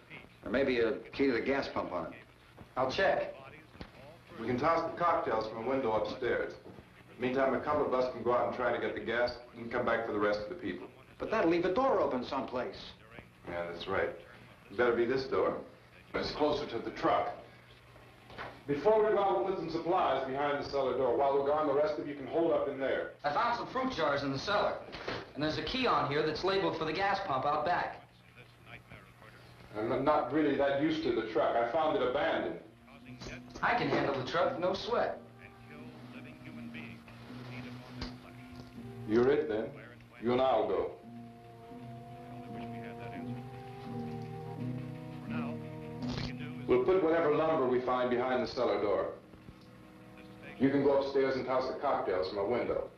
Or maybe a key to the gas pump on it. I'll check. We can toss the cocktails from a window upstairs. Meantime, a couple of us can go out and try to get the gas and come back for the rest of the people. But that'll leave a door open someplace. Yeah, that's right. It better be this door. It's closer to the truck. Before we go out, we'll put some supplies behind the cellar door. While we're gone, the rest of you can hold up in there. I found some fruit jars in the cellar. And there's a key on here that's labeled for the gas pump out back. I'm not really that used to the truck. I found it abandoned. I can handle the truck, no sweat. You're it, then. You and I'll go. We'll put whatever lumber we find behind the cellar door. You can go upstairs and toss the cocktails from a window.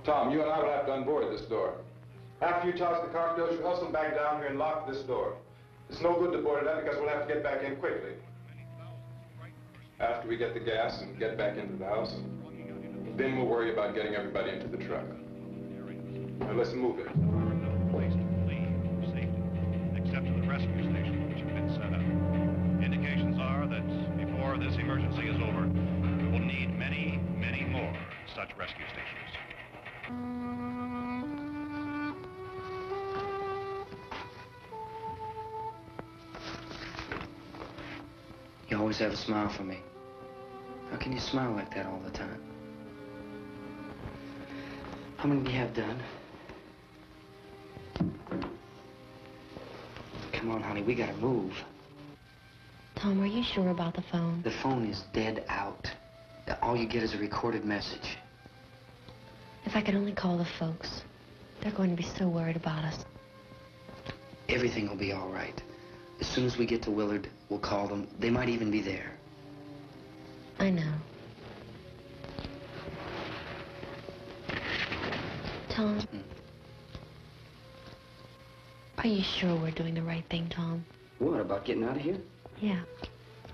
Tom, you and I will have to unboard this door. After you toss the cocktails, you hustle back down here and lock this door. It's no good to board it up because we'll have to get back in quickly. After we get the gas and get back into the house, then we'll worry about getting everybody into the truck. Now let's move it. Place to leave safely, except to the rescue stations which have been set up. Indications are that before this emergency is over, we will need many, many more such rescue stations. You always have a smile for me. How can you smile like that all the time? How many do you have done? Come on, honey, we gotta move. Tom, are you sure about the phone? The phone is dead out. All you get is a recorded message. If I could only call the folks. They're going to be so worried about us. Everything will be all right. As soon as we get to Willard, we'll call them. They might even be there. I know. Tom? Are you sure we're doing the right thing, Tom? What, about getting out of here? Yeah.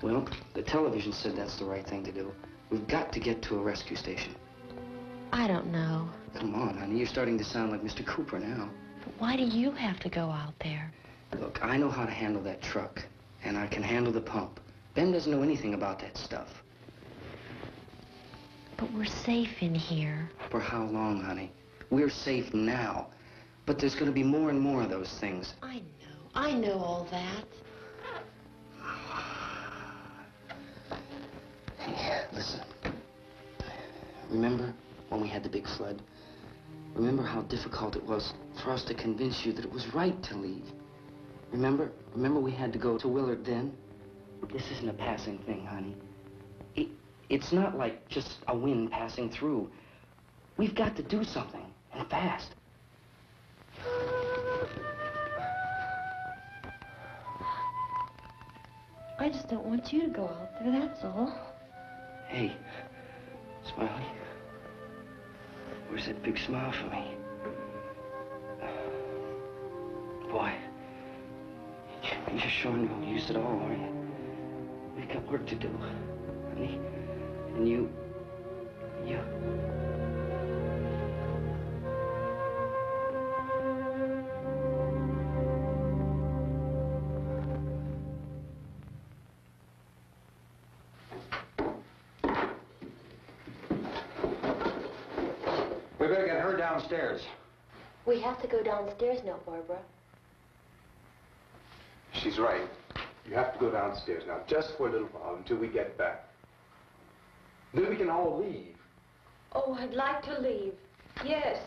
Well, the television said that's the right thing to do. We've got to get to a rescue station. I don't know. Come on, honey, you're starting to sound like Mr. Cooper now. But why do you have to go out there? Look, I know how to handle that truck, and I can handle the pump. Ben doesn't know anything about that stuff. But we're safe in here. For how long, honey? We're safe now. But there's going to be more and more of those things. I know all that. Hey, listen. Remember when we had the big flood? Remember how difficult it was for us to convince you that it was right to leave? Remember? Remember we had to go to Willard then? This isn't a passing thing, honey. It's not like just a wind passing through. We've got to do something, and fast. I just don't want you to go out there, that's all. Hey, Smiley. Where's that big smile for me? Boy, you're showing no use at all, are you? We've got work to do, honey. And you... We better get her downstairs. We have to go downstairs now, Barbara. She's right. You have to go downstairs now, just for a little while, until we get back. Then we can all leave. Oh, I'd like to leave. Yes.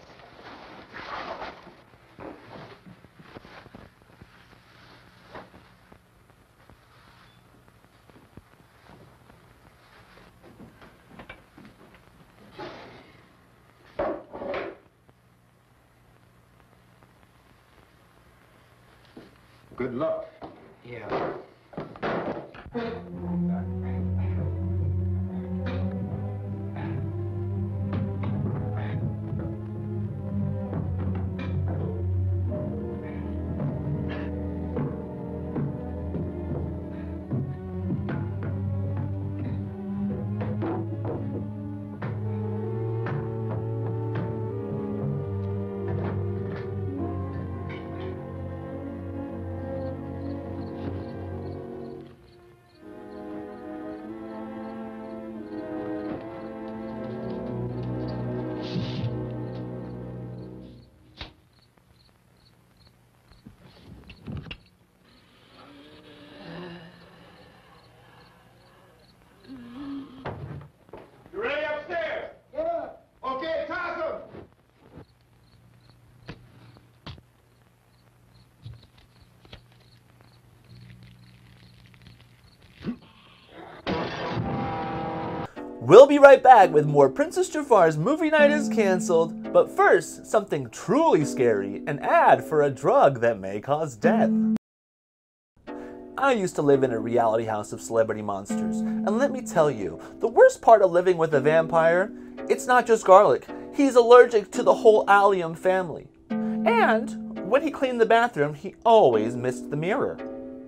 Good luck. Yeah. We'll be right back with more Princess Jafar's Movie Night is Cancelled, but first, something truly scary, an ad for a drug that may cause death. I used to live in a reality house of celebrity monsters, and let me tell you, the worst part of living with a vampire, it's not just garlic, he's allergic to the whole allium family. And when he cleaned the bathroom, he always missed the mirror.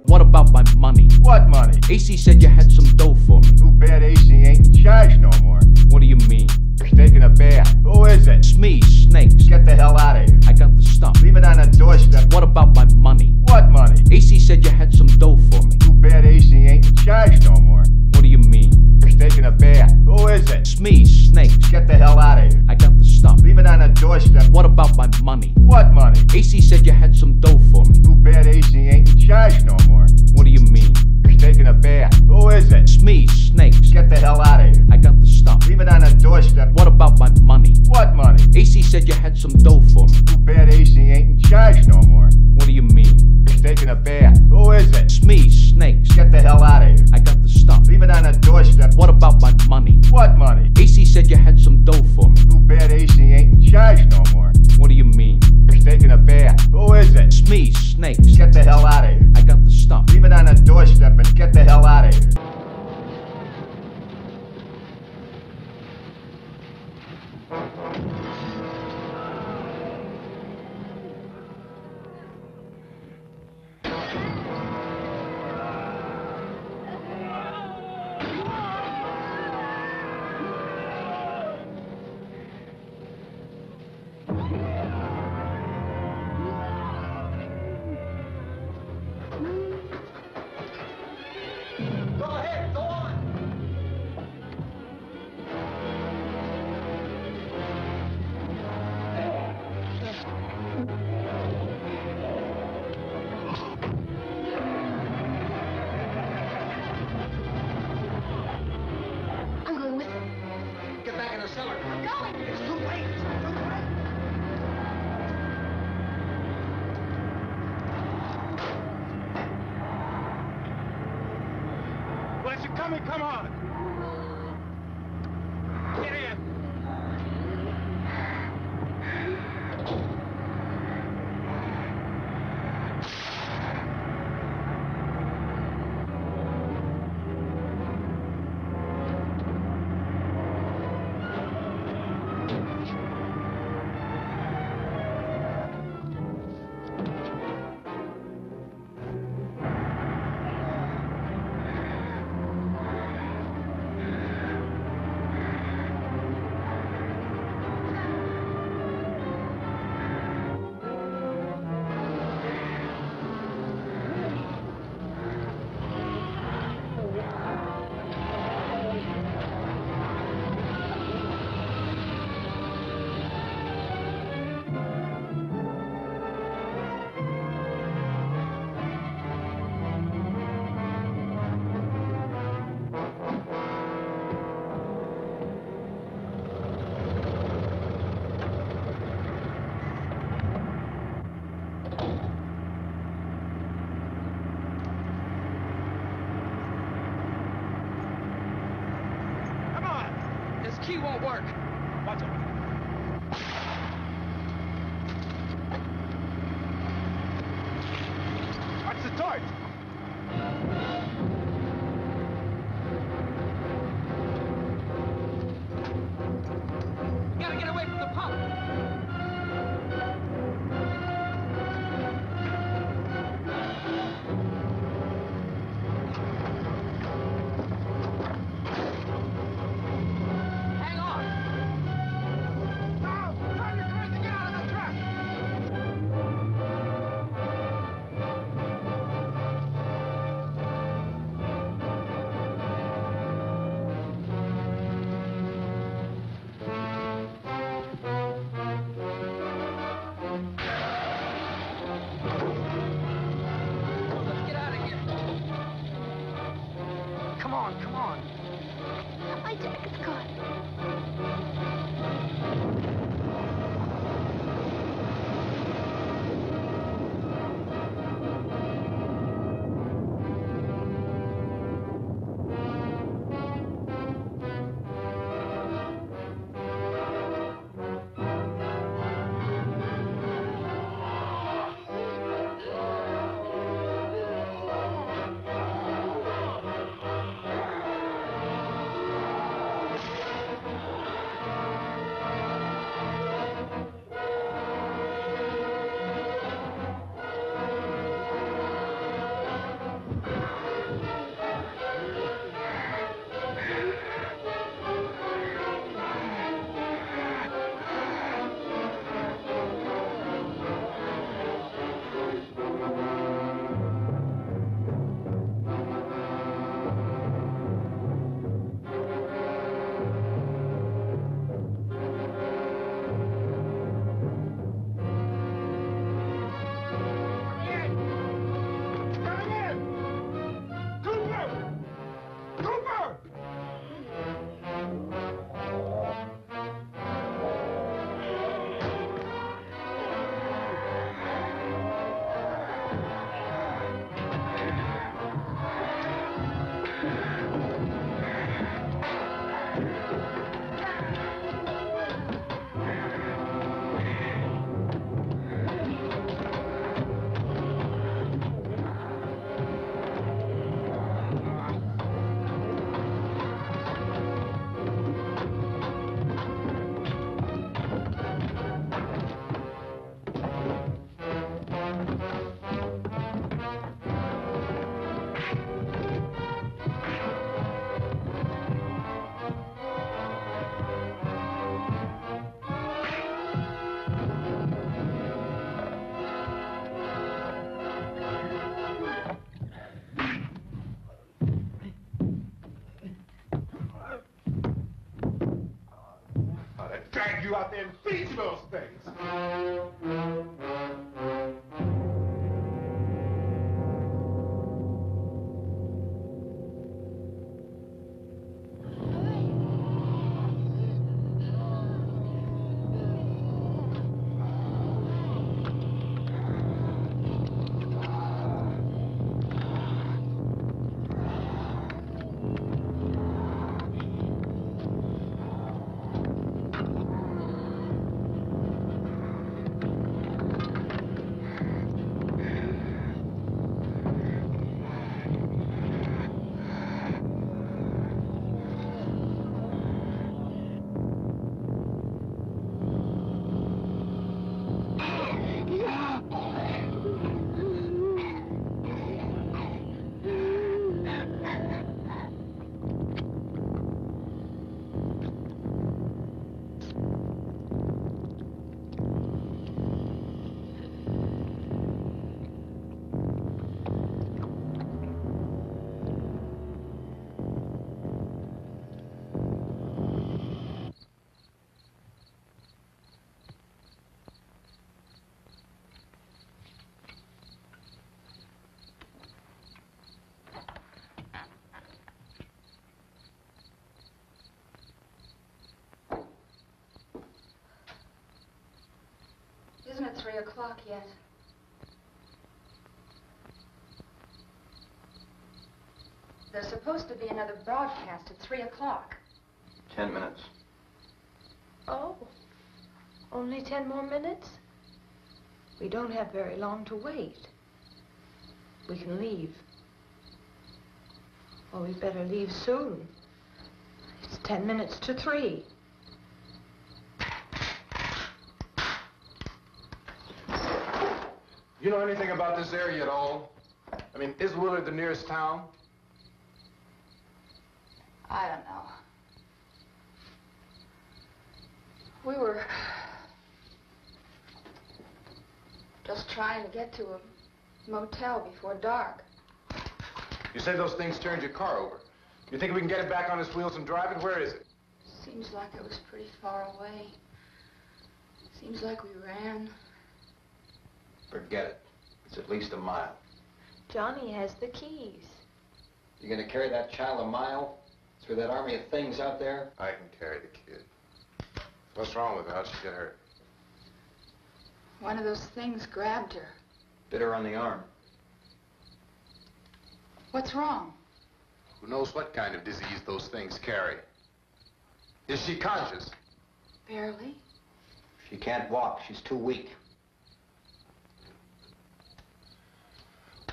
What about my money? What money? AC said you had some dough for me. Too bad AC ain't in charge no more. What do you mean? He's taking a bath. Who is it? It's me, Snakes. Get the hell out of here. I got the stuff. Leave it on the doorstep. What about my money? What money? AC said you had some dough for me. Too bad AC ain't in charge no more. What do you mean? He's taking a bath. Who is it? It's me, Snakes. Get the hell out of here. I got the stuff. Leave it on the doorstep. What about my money? What money? AC said you had some dough for me. Too bad AC ain't in charge no more. What do you mean? He's taking a bath. Who is it? It's me, Snakes. Get the hell out of here. I got the stuff. Leave it on the doorstep. What about my money? What money? AC said you had some dough for me. Too bad AC ain't in charge no more. What do you mean? He's taking a bath. Who is it? It's me, Snakes. Get the hell out of here. I got the stuff. Leave it on the doorstep. What about my money? What money? AC said you had some dough for me. Too bad AC ain't in charge no more. What do you mean? He's taking a bath. Who is it? It's me, Snakes. Get the hell out of here. I got the stuff. Leave it on the doorstep and get the hell out of here. Come on! Get in! Key won't work. Watch it. Watch the torch. You gotta get away from the pump. Come on. My jacket's caught. you out there and feed you those things. Isn't it 3 o'clock yet? There's supposed to be another broadcast at 3 o'clock. 10 minutes. Oh, only 10 more minutes? We don't have very long to wait. We can leave. Well, we'd better leave soon. It's 10 minutes to 3. You know anything about this area at all? I mean, is Willard the nearest town? I don't know. We were just trying to get to a motel before dark. You say those things turned your car over. You think we can get it back on its wheels and drive it? Where is it? Seems like it was pretty far away. Seems like we ran. Forget it. It's at least a mile. Johnny has the keys. You gonna carry that child a mile through that army of things out there? I can carry the kid. What's wrong with her? How'd she get hurt? One of those things grabbed her. Bit her on the arm. What's wrong? Who knows what kind of disease those things carry? Is she conscious? Barely. She can't walk. She's too weak.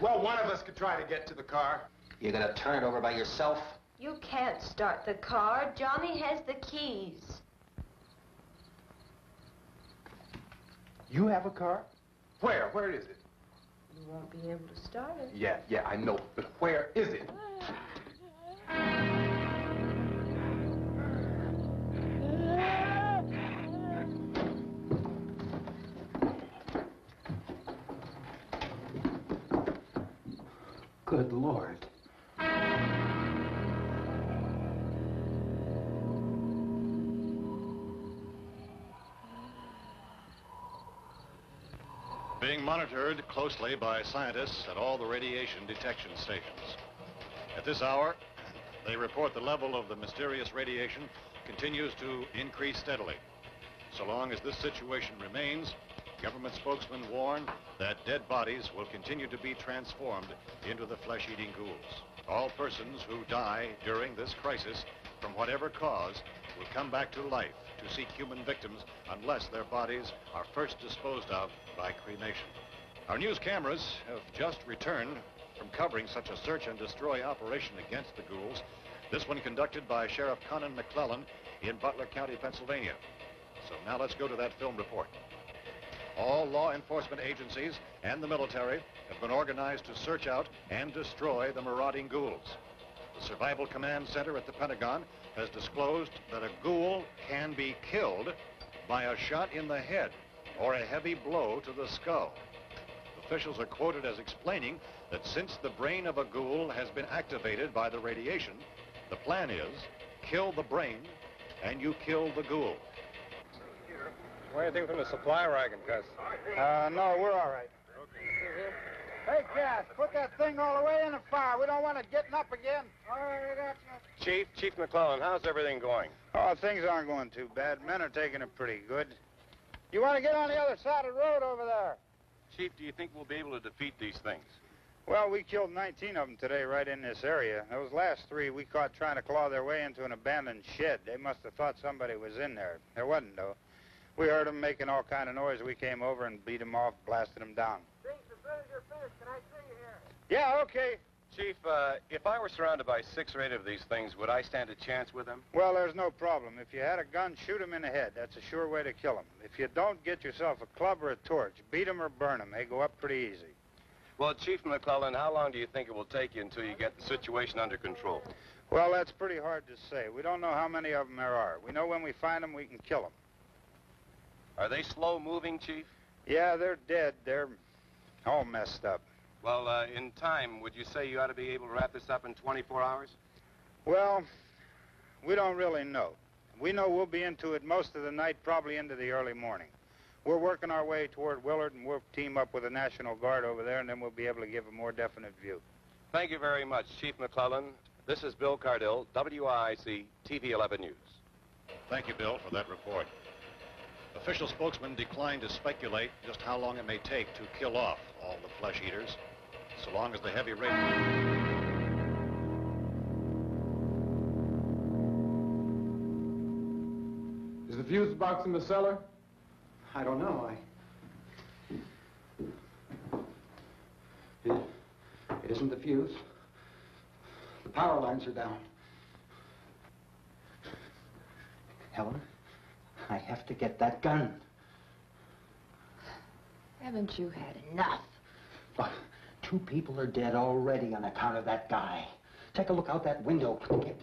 Well, one of us could try to get to the car. You gonna turn it over by yourself? You can't start the car. Johnny has the keys. You have a car? Where? Where is it? You won't be able to start it. Yeah, I know. But where is it? Good Lord. Being monitored closely by scientists at all the radiation detection stations. At this hour, they report the level of the mysterious radiation continues to increase steadily. So long as this situation remains, government spokesmen warn that dead bodies will continue to be transformed into the flesh-eating ghouls. All persons who die during this crisis, from whatever cause, will come back to life to seek human victims unless their bodies are first disposed of by cremation. Our news cameras have just returned from covering such a search and destroy operation against the ghouls, this one conducted by Sheriff Conan McClellan in Butler County, Pennsylvania. So now let's go to that film report. All law enforcement agencies and the military have been organized to search out and destroy the marauding ghouls. The Survival Command Center at the Pentagon has disclosed that a ghoul can be killed by a shot in the head or a heavy blow to the skull. Officials are quoted as explaining that since the brain of a ghoul has been activated by the radiation, the plan is kill the brain and you kill the ghoul. What do you think from the supply wagon, Gus? No, we're all right. Hey, Cass, put that thing all the way in the fire. We don't want it getting up again. All right, I got you. Chief McClellan, how's everything going? Oh, things aren't going too bad. Men are taking it pretty good. You want to get on the other side of the road over there? Chief, do you think we'll be able to defeat these things? Well, we killed 19 of them today right in this area. Those last 3 we caught trying to claw their way into an abandoned shed. They must have thought somebody was in there. There wasn't, though. We heard them making all kind of noise. We came over and beat them off, blasted them down. Things as soon as you're finished, can I see you here? Yeah, okay. Chief, if I were surrounded by 6 or 8 of these things, would I stand a chance with them? Well, there's no problem. If you had a gun, shoot them in the head. That's a sure way to kill them. If you don't, get yourself a club or a torch. Beat them or burn them. They go up pretty easy. Well, Chief McClellan, how long do you think it will take you until you get the situation under control? Well, that's pretty hard to say. We don't know how many of them there are. We know when we find them, we can kill them. Are they slow-moving, Chief? Yeah, they're dead. They're all messed up. Well, in time, would you say you ought to be able to wrap this up in 24 hours? Well, we don't really know. We know we'll be into it most of the night, probably into the early morning. We're working our way toward Willard, and we'll team up with the National Guard over there, and then we'll be able to give a more definite view. Thank you very much, Chief McClellan. This is Bill Cardill, WIC TV 11 News. Thank you, Bill, for that report. Official spokesman declined to speculate just how long it may take to kill off all the flesh eaters, so long as the heavy rain... Is the fuse box in the cellar? I don't know. It isn't the fuse. The power lines are down. Helen, I have to get that gun. Haven't you had enough? Look, 2 people are dead already on account of that guy. Take a look out that window. Get...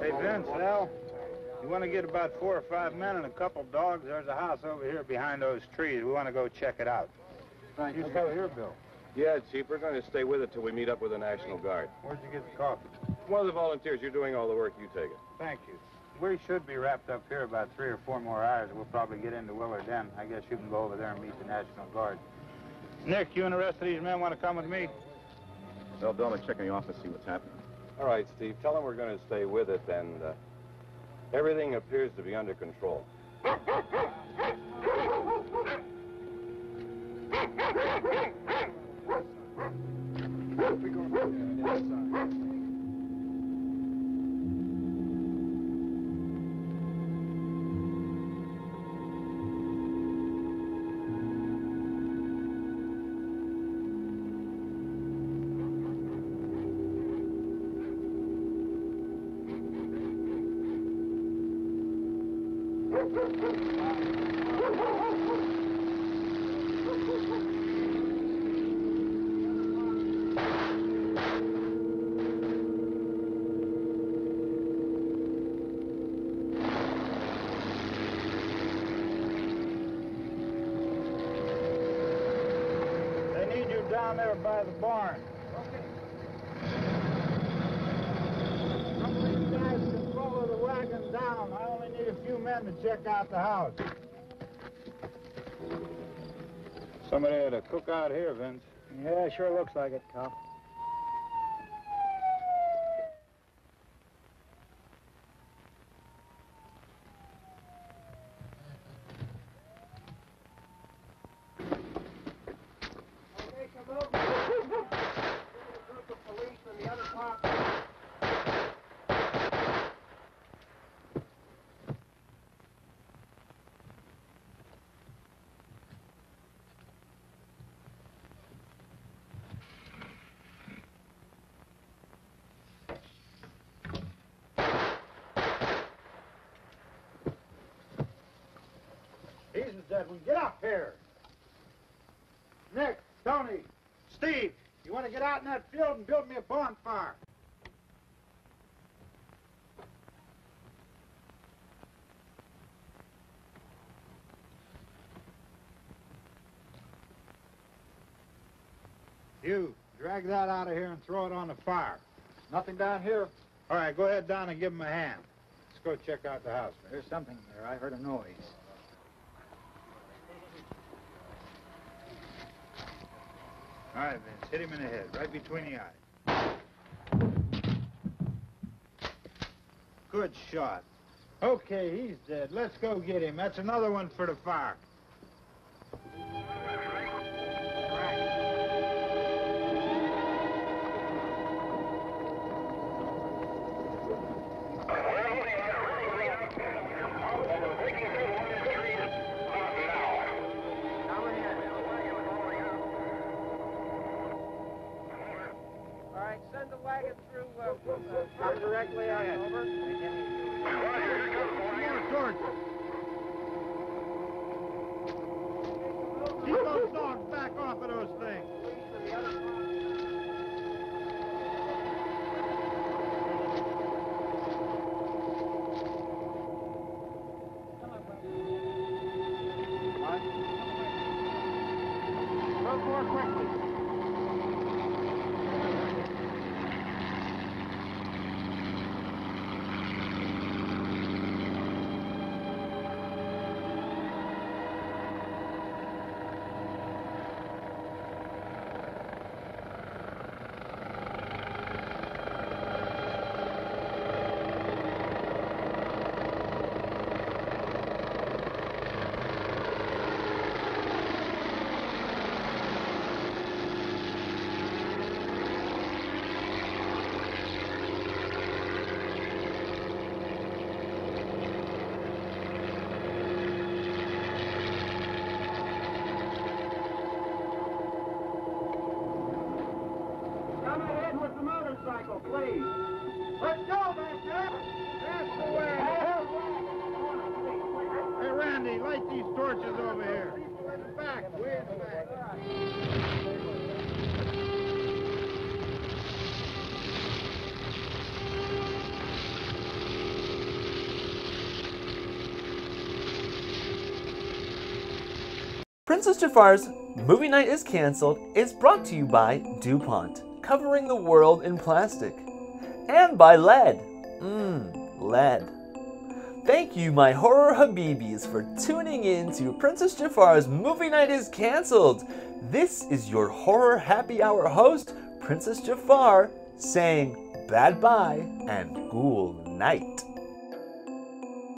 Hey, Vince, Al, you want to get about 4 or 5 men and a couple dogs? There's a house over here behind those trees. We want to go check it out. Right. You go here, Bill. Yeah, Chief, we're going to stay with it till we meet up with the National Guard. Where'd you get the coffee? One of the volunteers. You're doing all the work. You take it. Thank you. We should be wrapped up here about 3 or 4 more hours. We'll probably get into Willard then. I guess you can go over there and meet the National Guard. Nick, you and the rest of these men want to come with me? Well, Bill, let's check in the office, see what's happening. All right, Steve. Tell them we're going to stay with it, and everything appears to be under control. Down there by the barn. Okay. Some of these guys can follow the wagon down. I only need a few men to check out the house. Somebody had a cookout here, Vince. Yeah, sure looks like it, Karl. Get up here. Nick, Tony, Steve, you want to get out in that field and build me a bonfire? You, drag that out of here and throw it on the fire. Nothing down here? All right, go ahead down and give him a hand. Let's go check out the house. There's something there. I heard a noise. All right, Vince, hit him in the head, right between the eyes. Good shot. Okay, he's dead. Let's go get him. That's another one for the fire. Directly out over. Keep those dogs back off of those things. Run more quickly. Princess Jafar's Movie Night is Cancelled is brought to you by DuPont, covering the world in plastic. And by lead. Lead. Thank you, my horror habibis, for tuning in to Princess Jafar's Movie Night is Cancelled. This is your horror happy hour host, Princess Jafar, saying bad bye and ghoul night.